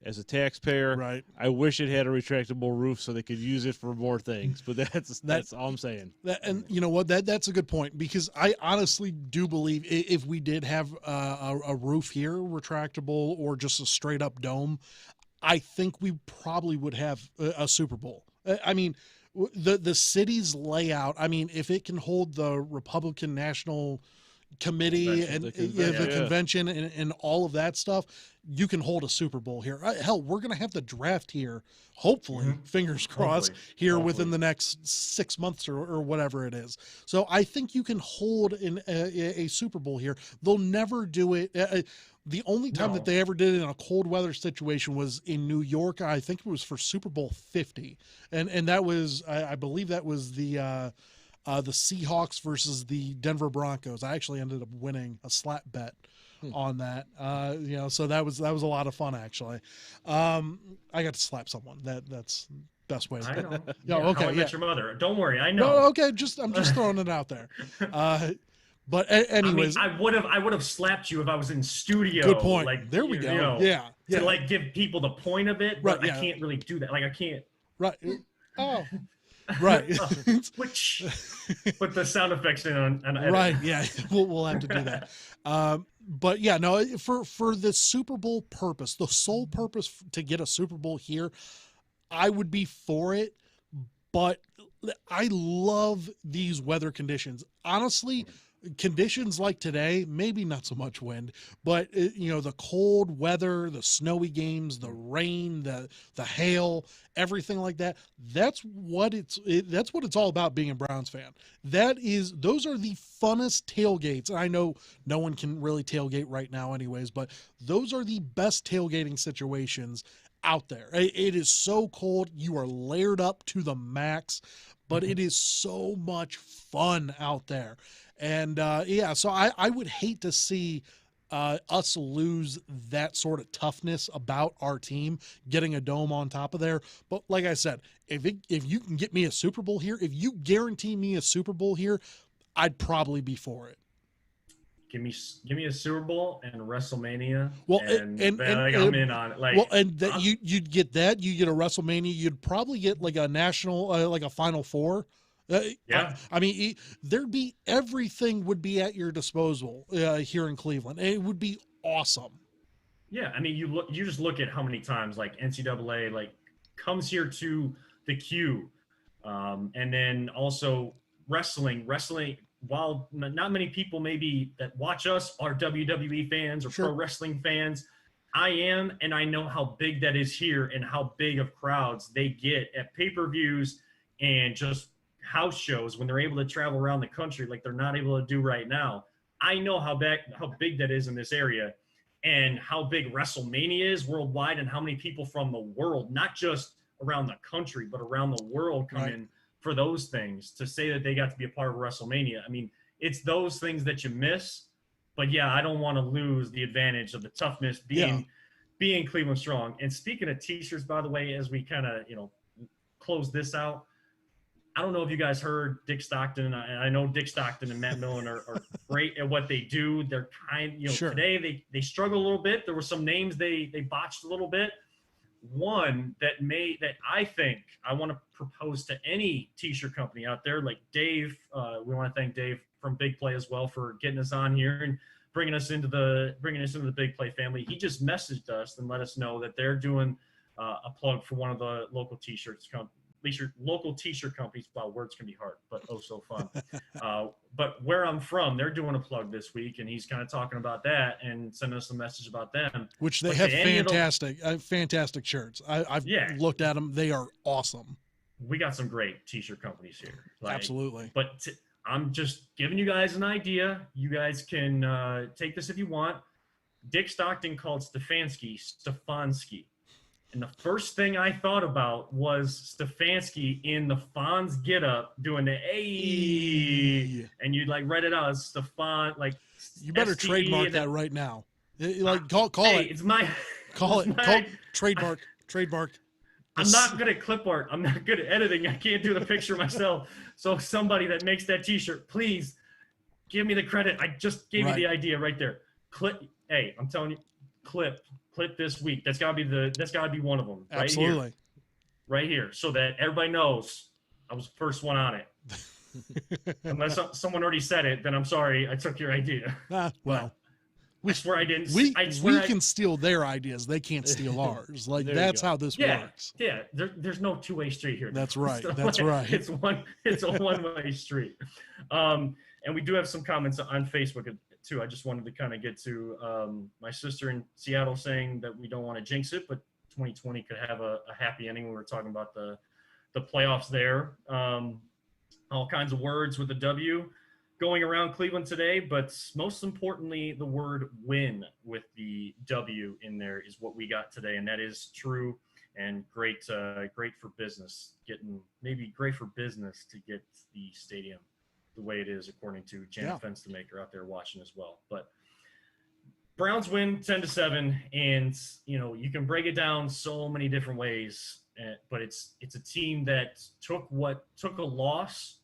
As a taxpayer, right. I wish it had a retractable roof so they could use it for more things. But that's all I'm saying. And you know what? That's a good point, because I honestly do believe if we did have a roof here, retractable or just a straight up dome, I think we probably would have a Super Bowl. I mean, the city's layout. I mean, if it can hold the Republican National Committee the convention and all of that stuff, you can hold a Super Bowl here. Hell, we're going to have the draft here, hopefully, fingers crossed, within the next 6 months or whatever it is. So I think you can hold a Super Bowl here. They'll never do it. The only time that they ever did it in a cold weather situation was in New York. I think it was for Super Bowl 50. And that was, I believe that was the Seahawks versus the Denver Broncos. I actually ended up winning a slap bet on that. So that was a lot of fun, actually. I got to slap someone. That's best way. I know. Okay. How I Met Your Mother. Don't worry, I know. No, okay. I'm just throwing it out there. But anyways, I would have slapped you if I was in studio. Good point. Like, there we go. Yeah. To give people the point of it, but right, I can't really do that. Like I can't. Right. Oh. Right. Which put the sound effects in on edit. Right. Yeah. We'll have to do that. But yeah, no, for the Super Bowl purpose, the sole purpose to get a Super Bowl here, I would be for it. But I love these weather conditions. Honestly, conditions like today, maybe not so much wind, but the cold weather, the snowy games, the rain, the hail, everything like that. That's what it's all about being a Browns fan. Those are the funnest tailgates. I know no one can really tailgate right now anyways, but those are the best tailgating situations out there. It is so cold. You are layered up to the max, but it is so much fun out there. And so I would hate to see us lose that sort of toughness about our team getting a dome on top of there. But like I said, if you can get me a Super Bowl here, if you guarantee me a Super Bowl here, I'd probably be for it. Give me a Super Bowl and WrestleMania. Well, and I'm in on it. Like, well, and that you'd get that. You get a WrestleMania. You'd probably get like a national, like a Final Four. I mean, everything would be at your disposal here in Cleveland. It would be awesome. Yeah, I mean, you just look at how many times like NCAA comes here to the Q, and then also wrestling. While not many people maybe that watch us are WWE fans or pro wrestling fans, I am, and I know how big that is here and how big of crowds they get at pay-per-views and just house shows when they're able to travel around the country like they're not able to do right now. I know how big that is in this area and how big WrestleMania is worldwide and how many people from the world, not just around the country, but around the world come in for those things to say that they got to be a part of WrestleMania. I mean, it's those things that you miss. But yeah, I don't want to lose the advantage of the toughness being Cleveland strong. And speaking of t-shirts, by the way, as we kind of, close this out, I don't know if you guys heard Dick Stockton, and I know Dick Stockton and Matt Millen are great at what they do. They're today they struggle a little bit. There were some names they botched a little bit. One that I think I want to propose to any t-shirt company out there, like Dave. We want to thank Dave from Big Play as well for getting us on here and bringing us into the Big Play family. He just messaged us and let us know that they're doing a plug for one of the local t-shirts least your local t-shirt companies. Wow, words can be hard, but oh so fun. But where I'm from, they're doing a plug this week, and he's kind of talking about that and sending us a message about them. Which they But have to any of fantastic shirts. I've Yeah. looked at them. They are awesome. We got some great t-shirt companies here. Absolutely. But I'm just giving you guys an idea. You guys can take this if you want. Dick Stockton called Stefanski. And the first thing I thought about was Stefanski in the Fonz get-up doing the A, and you'd like write it out as Stefan, like you better STE, trademark that right now. Like call hey, it. It's my Call it's it. my- Call trademark. I'm not good at clip art. I'm not good at editing. I can't do the picture myself. So somebody that makes that T-shirt, please give me the credit. I just gave you the idea right there. Hey, I'm telling you, clip this week. That's gotta be one of them. Right Absolutely. Here, right here, so that everybody knows I was the first one on it. Unless someone already said it, then I'm sorry. I took your idea. Well. I swear I didn't. We I can steal their ideas. They can't steal ours. Like that's how this works. Yeah. There's no two-way street here. That's right. So, That's right. It's a one-way street. And we do have some comments on Facebook too. I just wanted to kind of get to my sister in Seattle saying that we don't want to jinx it, but 2020 could have a happy ending. We were talking about the playoffs there. All kinds of words with the W going around Cleveland today, but most importantly, the word win with the W in there is what we got today, and that is true and great for business. Great for business to get the stadium the way it is, according to Janet Fenstermaker out there watching as well. But Browns win 10-7, and you can break it down so many different ways, but it's a team that took a loss,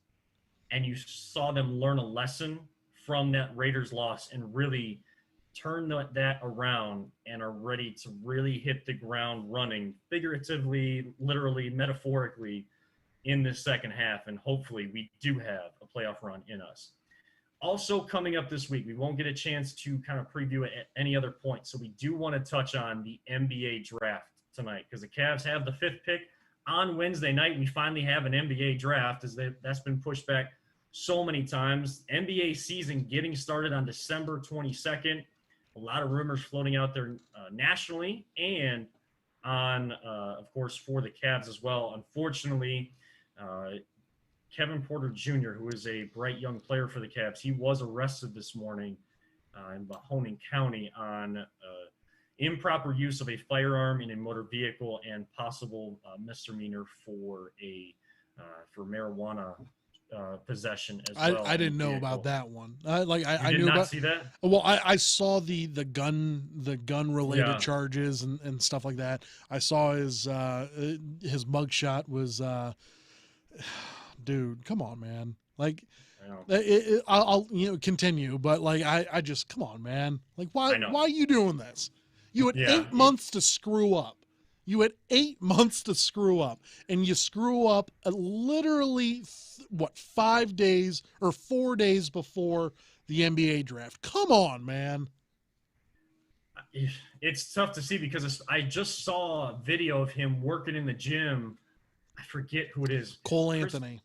and you saw them learn a lesson from that Raiders loss and really turn that around and are ready to really hit the ground running, figuratively, literally, metaphorically, in this second half. And hopefully we do have a playoff run in us. Also coming up this week, we won't get a chance to kind of preview it at any other point. So we do want to touch on the NBA draft tonight, because the Cavs have the 5th pick on Wednesday night. We finally have an NBA draft, as that's been pushed back so many times. NBA season getting started on December 22nd. A lot of rumors floating out there nationally and on, of course, for the Cavs as well. Unfortunately, Kevin Porter Jr., who is a bright young player for the Cavs, he was arrested this morning in Mahoning County on improper use of a firearm in a motor vehicle and possible misdemeanor for marijuana possession as well. I didn't know about that one. I knew about. See that? Well, I saw the gun related charges and stuff like that. I saw his mugshot was. Dude, come on, man. Like, I'll continue, but like I just come on, man. Like why are you doing this? You had 8 months to screw up. You had 8 months to screw up, and you screw up literally 5 days or 4 days before the NBA draft. Come on, man. It's tough to see because I just saw a video of him working in the gym. I forget who it is. Cole Anthony,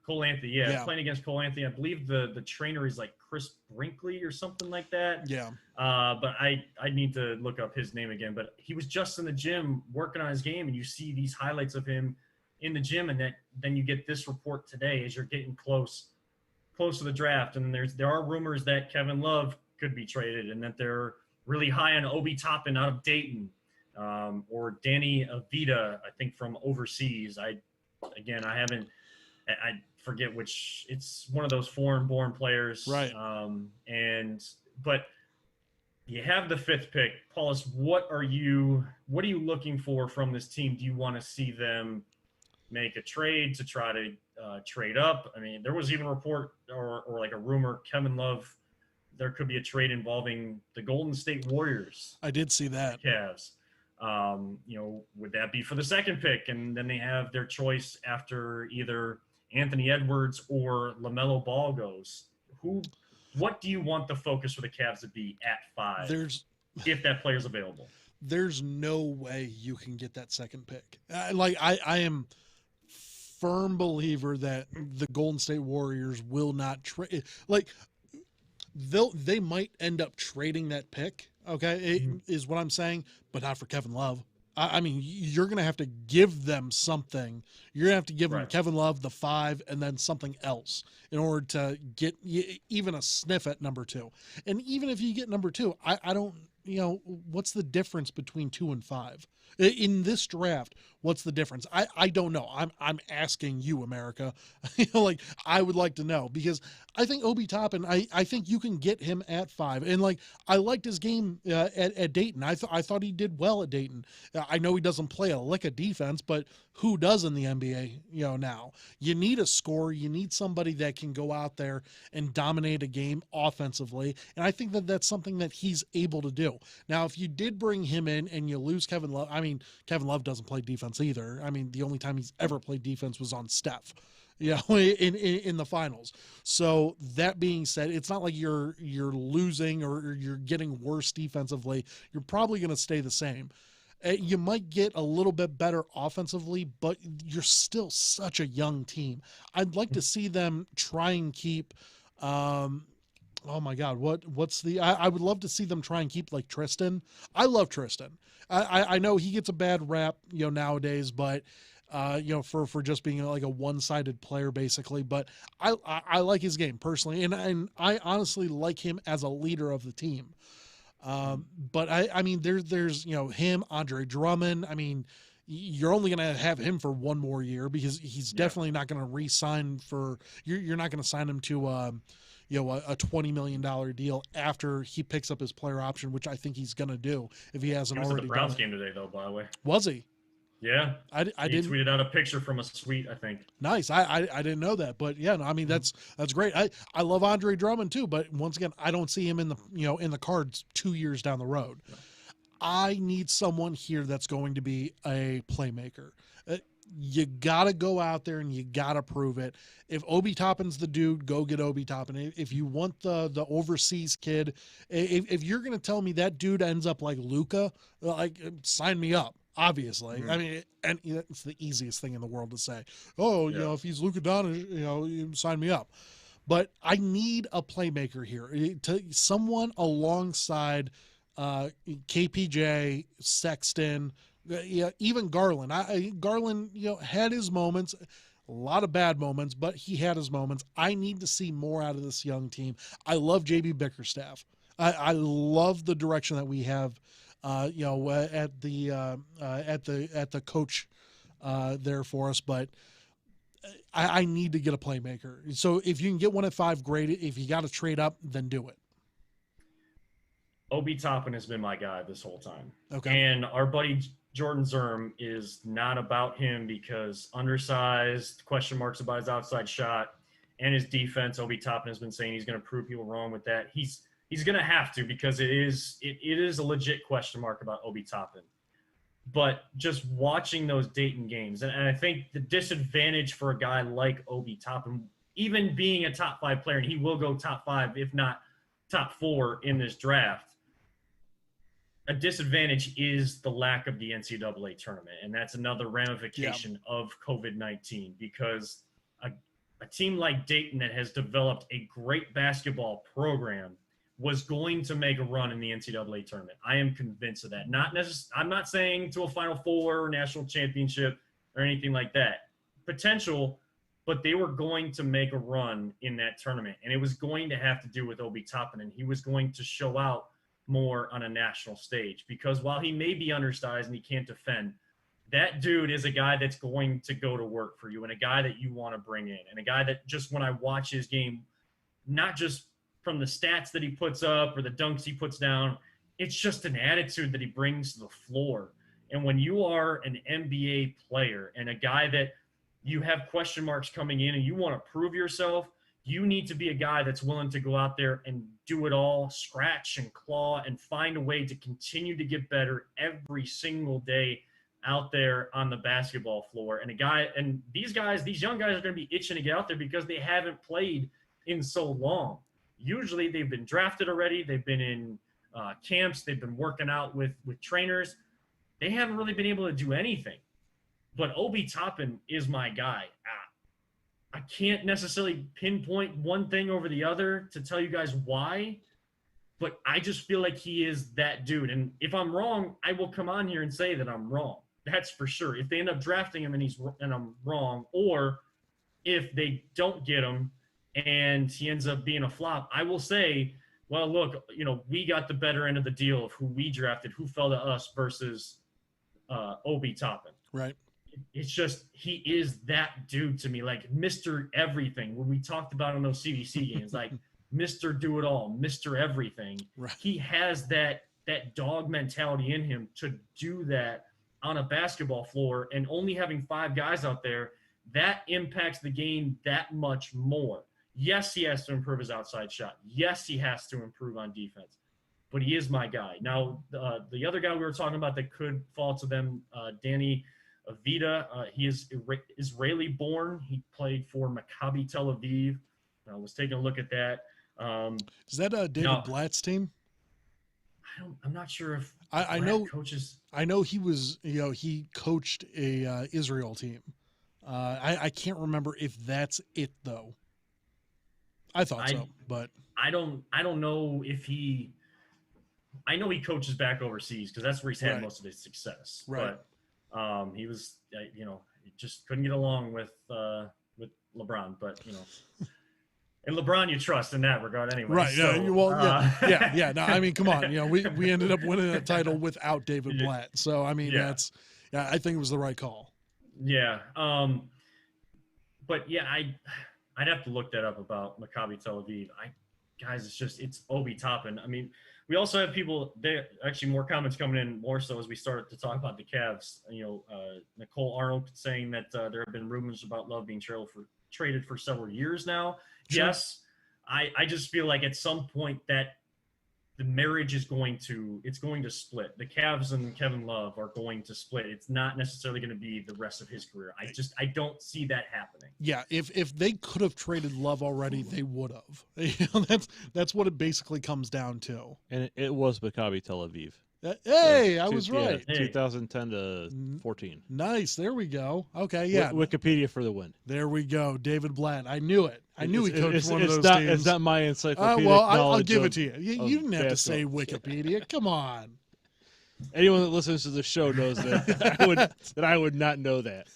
playing against Cole Anthony. I believe the trainer is like Chris Brinkley or something like that. Yeah. But I need to look up his name again. But he was just in the gym working on his game, and you see these highlights of him in the gym, and then you get this report today as you're getting close to the draft. And there are rumors that Kevin Love could be traded, and that they're really high on Obi Toppin out of Dayton, or Danny Avita, I think from overseas. I forget which. It's one of those foreign-born players, right? But you have the 5th pick, Paulus. What are you looking for from this team? Do you want to see them make a trade to try to trade up? I mean, there was even a report or like a rumor, Kevin Love, there could be a trade involving the Golden State Warriors. I did see that. Cavs. Would that be for the 2nd pick? And then they have their choice after either Anthony Edwards or LaMelo Ball goes. What do you want the focus for the Cavs to be at 5? If that player's available. There's no way you can get that 2nd pick. I am firm believer that the Golden State Warriors will not trade. Like, they might end up trading that pick. Okay, is what I'm saying, but not for Kevin Love. I mean, you're going to have to give them something. You're going to have to give them Kevin Love, the 5, and then something else in order to get even a sniff at number 2. And even if you get number 2, I don't, what's the difference between 2 and 5 in this draft? What's the difference? I don't know. I'm asking you, America. Like, I would like to know, because I think Obi Toppin, I think you can get him at 5. And like, I liked his game at Dayton. I thought he did well at Dayton. I know he doesn't play a lick of defense, but who does in the NBA? Now you need a scorer. You need somebody that can go out there and dominate a game offensively. And I think that that's something that he's able to do. Now, if you did bring him in and you lose Kevin Love, I mean, Kevin Love doesn't play defense either. I mean, the only time he's ever played defense was on Steph, in the finals. So that being said, it's not like you're losing or you're getting worse defensively. You're probably going to stay the same. You might get a little bit better offensively, but you're still such a young team. I'd like to see them try and keep, oh my God, what's the, I would love to see them try and keep like Tristan. I love Tristan. I know he gets a bad rap, nowadays, but for just being like a one-sided player basically, but I like his game personally. And I honestly like him as a leader of the team. But I mean, there's, him, Andre Drummond. I mean, you're only going to have him for one more year, because he's definitely not going to re-sign for, you're not going to sign him to, a $20 million deal after he picks up his player option, which I think he's going to do if he hasn't already done it. He was at the Browns game today, though, by the way. Was he? Yeah. I didn't tweeted out a picture from a suite, I think. Nice. I didn't know that, but yeah, no, I mean, that's great. I love Andre Drummond too, but once again, I don't see him in the, in the cards 2 years down the road. No. I need someone here that's going to be a playmaker. You got to go out there and you got to prove it. If Obi Toppin's the dude, go get Obi Toppin. If you want the overseas kid, if you're going to tell me that dude ends up like Luka, like, sign me up. Obviously, I mean, and it's the easiest thing in the world to say. Oh, if he's Luka Doncic, sign me up. But I need a playmaker here, to someone alongside KPJ, Sexton, even Garland. Garland, had his moments, a lot of bad moments, but he had his moments. I need to see more out of this young team. I love JB Bickerstaff. I love the direction that we have. At the coach there for us, but I need to get a playmaker. So if you can get one at 5, great. If you got to trade up, then do it. Obi Toppin has been my guy this whole time. Okay. And our buddy Jordan Zerm is not about him because undersized, question marks about his outside shot and his defense. Obi Toppin has been saying he's going to prove people wrong with that. He's going to have to, because it is a legit question mark about Obi Toppin. But just watching those Dayton games, and I think the disadvantage for a guy like Obi Toppin, even being a top 5 player, and he will go top 5, if not top 4 in this draft, a disadvantage is the lack of the NCAA tournament. And that's another ramification of COVID-19, because a team like Dayton that has developed a great basketball program was going to make a run in the NCAA tournament. I am convinced of that. I'm not saying to a Final Four or national championship or anything like that. Potential, but they were going to make a run in that tournament. And it was going to have to do with Obi Toppin, and he was going to show out more on a national stage, because while he may be undersized and he can't defend, that dude is a guy that's going to go to work for you, and a guy that you want to bring in, and a guy that, just when I watch his game, not just from the stats that he puts up or the dunks he puts down, it's just an attitude that he brings to the floor. And when you are an NBA player and a guy that you have question marks coming in and you want to prove yourself, you need to be a guy that's willing to go out there and do it all, scratch and claw, and find a way to continue to get better every single day out there on the basketball floor. And these young guys are going to be itching to get out there because they haven't played in so long. Usually they've been drafted already. They've been in camps. They've been working out with trainers. They haven't really been able to do anything. But Obi Toppin is my guy. I can't necessarily pinpoint one thing over the other to tell you guys why, but I just feel like he is that dude. And if I'm wrong, I will come on here and say that I'm wrong. That's for sure. If they end up drafting him and I'm wrong, or if they don't get him and he ends up being a flop, I will say, well, look, we got the better end of the deal of who we drafted, who fell to us versus Obi Toppin. Right. It's just he is that dude to me, like Mr. Everything. When we talked about on those CDC games, like Mr. Do It All, Mr. Everything. Right. He has that dog mentality in him to do that on a basketball floor, and only having 5 guys out there, that impacts the game that much more. Yes, he has to improve his outside shot. Yes, he has to improve on defense. But he is my guy. Now, the other guy we were talking about that could fall to them, Danny Avita, he is Israeli-born. He played for Maccabi Tel Aviv. I was taking a look at that. Is that David Blatt's team? I'm not sure if I know coaches. I know he was. He coached a Israel team. I can't remember if that's it though. I thought so, but I don't know if he. I know he coaches back overseas because that's where he's had most of his success. Right. But he was, he just couldn't get along with LeBron. But and LeBron you trust in that regard anyway. Right. So, yeah. No, I mean, come on. We ended up winning a title without David Blatt. So I mean, I think it was the right call. Yeah. But yeah, I'd have to look that up about Maccabi Tel Aviv. It's Obi Toppin. I mean, we also have people there. Actually, more comments coming in more so as we started to talk about the Cavs. Nicole Arnold saying that there have been rumors about Love being traded for several years now. Sure. Yes, I just feel like at some point that the marriage is going to split. The Cavs and Kevin Love are going to split. It's not necessarily going to be the rest of his career. I don't see that happening. Yeah, if they could have traded Love already, they would have. That's what it basically comes down to. And it was Maccabi Tel Aviv. I was right. 2010 to 14. Nice. There we go. Okay, yeah. Wikipedia for the win. There we go. David Blatt. I knew it. I knew he coached one of those teams. It's not my encyclopedic I'll give it to you. You didn't have to say Wikipedia. Come on. Anyone that listens to the show knows that I would not know that.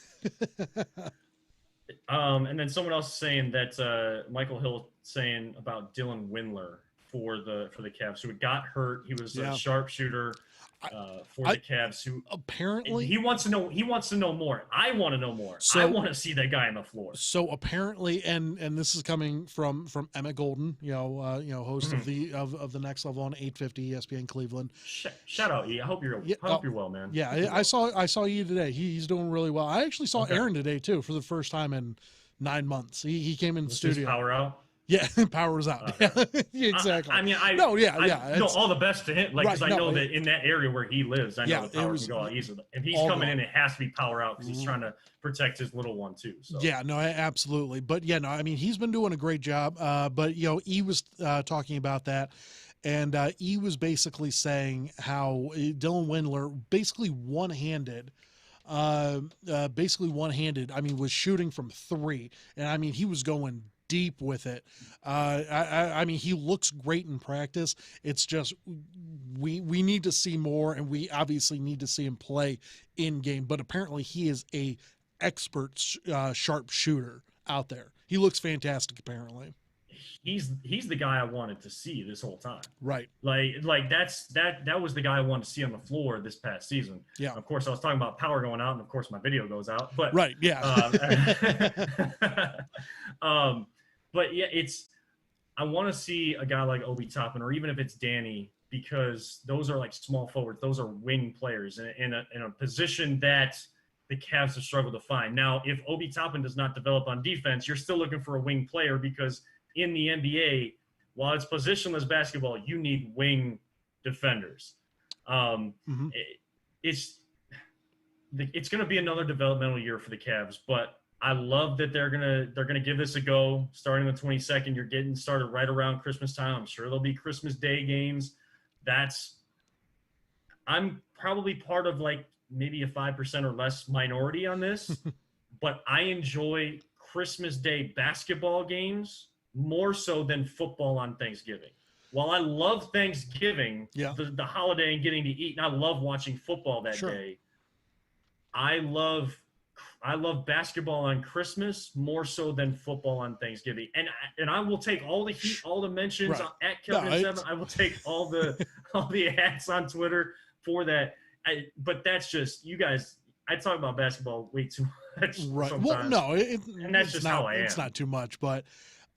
And then someone else saying that Michael Hill saying about Dylan Windler for the Cavs, who got hurt. He was a sharpshooter for the Cavs. Who apparently he wants to know more. I want to know more. So, I want to see that guy on the floor. So apparently, and this is coming from Emmett Golden, host of the Next Level on 850 ESPN Cleveland. Shout out, E. I hope you're well, man. Yeah, I saw E today. He's doing really well. I actually saw Aaron today too for the first time in 9 months. He came in the studio. Power out. Yeah, power's out. Exactly. All the best to him. Because I know that in that area where he lives, I know the power can go out easily. If he's coming in, it has to be power out because he's trying to protect his little one too. So. Yeah, no, absolutely. But I mean, he's been doing a great job. But E was talking about that, and E was basically saying how Dylan Windler basically one-handed. I mean, was shooting from 3, and I mean, he was going deep with it. I mean, he looks great in practice. It's just we need to see more, and we obviously need to see him play in game. But apparently, he is a expert sharp shooter out there. He looks fantastic. Apparently, he's the guy I wanted to see this whole time. Right. Like that was the guy I wanted to see on the floor this past season. Yeah. Of course, I was talking about power going out, and of course, my video goes out. But right. Yeah. But yeah, I want to see a guy like Obi Toppin, or even if it's Danny, because those are like small forwards. Those are wing players in a position that the Cavs have struggled to find. Now, if Obi Toppin does not develop on defense, you're still looking for a wing player, because in the NBA, while it's positionless basketball, you need wing defenders. It's going to be another developmental year for the Cavs, but I love that they're gonna give this a go. Starting the 22nd, you're getting started right around Christmas time. I'm sure there'll be Christmas Day games. I'm probably part of like maybe a 5% or less minority on this, but I enjoy Christmas Day basketball games more so than football on Thanksgiving. While I love Thanksgiving, the holiday and getting to eat, and I love watching football that day, I love basketball on Christmas more so than football on Thanksgiving. And I will take all the heat, all the mentions at Kelvin and Seven. I will take all the hats on Twitter for that. But that's just, you guys, I talk about basketball way too much sometimes. Well, no, and that's just how I am. It's not too much, but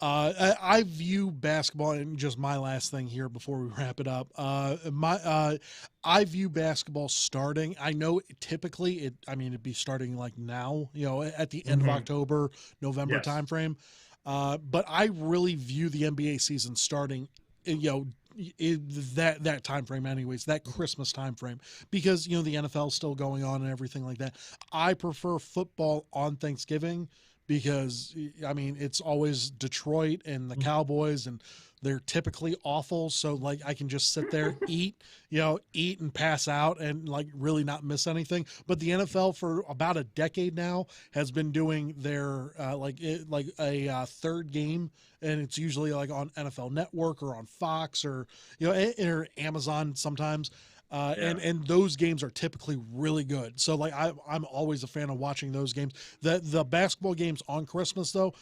I view basketball, and just my last thing here before we wrap it up. I view basketball starting. I know typically it'd be starting like now, at the end of October, November timeframe. But I really view the NBA season starting, that time frame anyways, that Christmas time frame, because the NFL is still going on and everything like that. I prefer football on Thanksgiving because it's always Detroit and the Cowboys, and they're typically awful, so like I can just sit there, eat and pass out and like really not miss anything. But the NFL for about a decade now has been doing their a third game, and it's usually like on NFL Network or on Fox or or Amazon sometimes. And those games are typically really good. So like I'm always a fan of watching those games. The basketball games on Christmas though,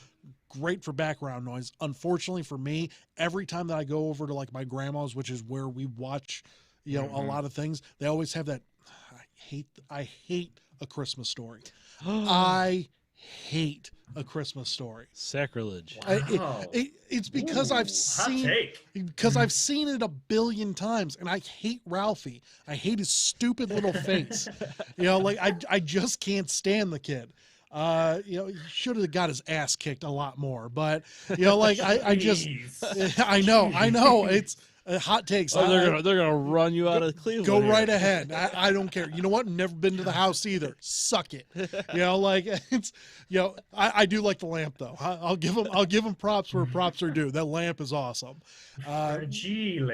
great for background noise. Unfortunately for me, every time that I go over to like my grandma's, which is where we watch, a lot of things, they always have that. I hate A Christmas Story. I hate A Christmas Story. Sacrilege. Wow. It's because I've seen it a billion times, and I hate Ralphie. I hate his stupid little face. I just can't stand the kid. He should have got his ass kicked a lot more, but I know it's hot takes. They're gonna run you out of Cleveland. Go right ahead. I don't care. You know what? Never been to the house either. Suck it. I do like the lamp though. I'll give him props where props are due. That lamp is awesome. Fragile.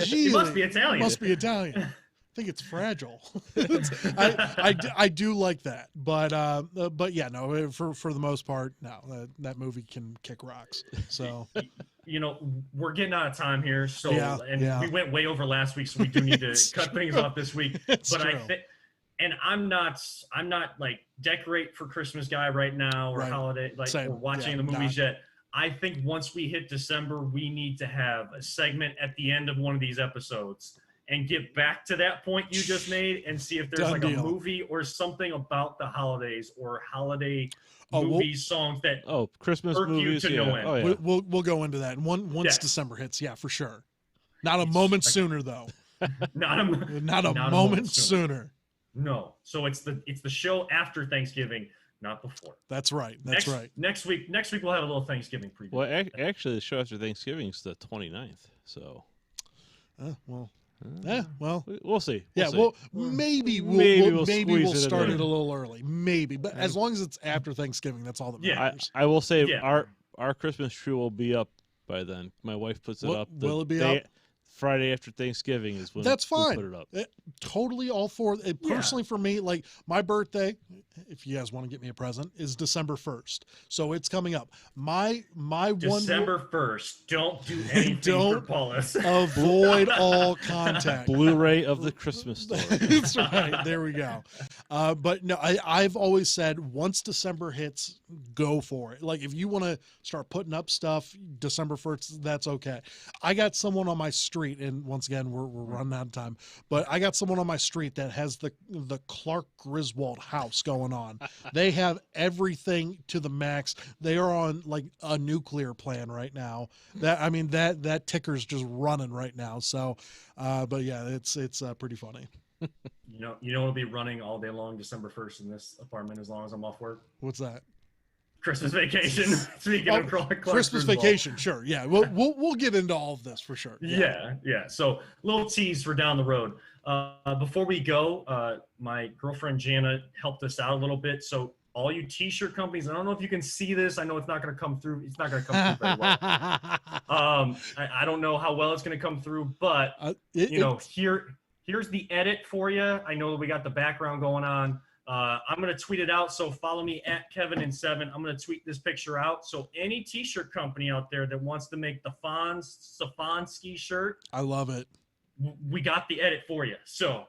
He must be Italian. Must be Italian. I think it's fragile. I do like that, but yeah, no. For the most part, no. That movie can kick rocks. So. We're getting out of time here. So, we went way over last week, so we do need to cut things off this week. But I think, and I'm not like decorate for Christmas guy right now or holiday, like we're watching the movies yet. I think once we hit December, we need to have a segment at the end of one of these episodes and get back to that point you just made and see if there's a movie or something about the holidays or holiday movies, songs that Christmas movies you to no end. We'll go into that once December hits, for sure. Not a moment sooner though. Not a moment sooner. No. So it's the show after Thanksgiving, not before. That's right. Next week we'll have a little Thanksgiving preview. Well, actually the show after Thanksgiving is the 29th. So we'll see. Maybe we'll start it a little early. Maybe, but as long as it's after Thanksgiving, that's all that matters. I will say our Christmas tree will be up by then. My wife puts it up. Will it be up? Friday after Thanksgiving is when that's fine. We put it up. Totally all for it. Personally, for me, like my birthday, if you guys want to get me a present, is December 1st. So it's coming up. My December 1st. Don't do anything for Paulus. Avoid all contact. Blu-ray of the Christmas Story. That's right. There we go. But no, I've always said once December hits, go for it. Like if you want to start putting up stuff December 1st, that's okay. I got someone on my street, and once again we're running out of time, but I got someone on my street that has the Clark Griswold house going on. They have everything to the max. They are on like a nuclear plan right now. That ticker's just running right now. So but yeah, it's pretty funny. It'll be running all day long December 1st in this apartment as long as I'm off work. What's that? Christmas Vacation. Speaking of Clark Christmas Griswold. Vacation, sure. Yeah, we'll get into all of this for sure. Yeah. So little tease for down the road. Before we go, my girlfriend Jana helped us out a little bit. So all you t-shirt companies, I don't know if you can see this. I know it's not going to come through. It's not going to come through very well. I don't know how well it's going to come through, but here here's the edit for you. I know we got the background going on. I'm going to tweet it out. So follow me at Kevin7. I'm going to tweet this picture out. So any t-shirt company out there that wants to make the Stefanski shirt, I love it. We got the edit for you. So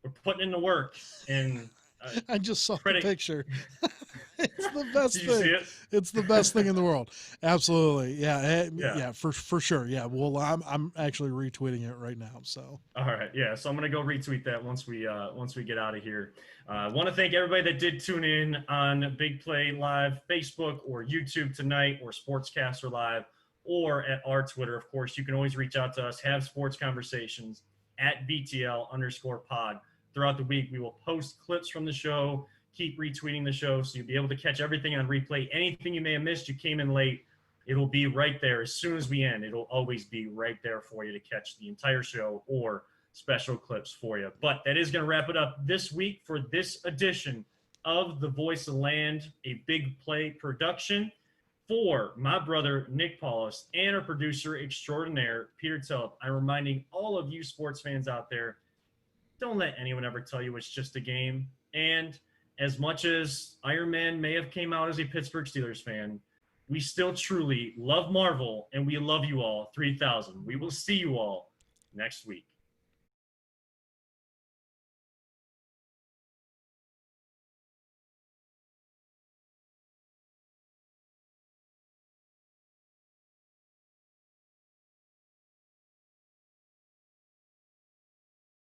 we're putting in the work. And I just saw credit. the picture. It's the best Did you see thing. it? It's the best thing in the world. Absolutely. Yeah. Yeah. Yeah, for sure. Yeah. Well, I'm actually retweeting it right now. So. All right. Yeah. So I'm going to go retweet that once we get out of here. I want to thank everybody that did tune in on Big Play Live, Facebook or YouTube tonight, or Sportscaster Live, or at our Twitter. Of course, you can always reach out to us, have sports conversations at BTL_pod. Throughout the week, we will post clips from the show, keep retweeting the show, so you'll be able to catch everything on replay. Anything you may have missed, you came in late, it'll be right there. As soon as we end, it'll always be right there for you to catch the entire show or special clips for you. But that is going to wrap it up this week for this edition of The Voice of Land, a Big Play production. For my brother, Nick Paulus, and our producer extraordinaire, Peter Tellep, I'm reminding all of you sports fans out there, don't let anyone ever tell you it's just a game. And as much as Iron Man may have came out as a Pittsburgh Steelers fan, we still truly love Marvel, and we love you all 3,000. We will see you all next week.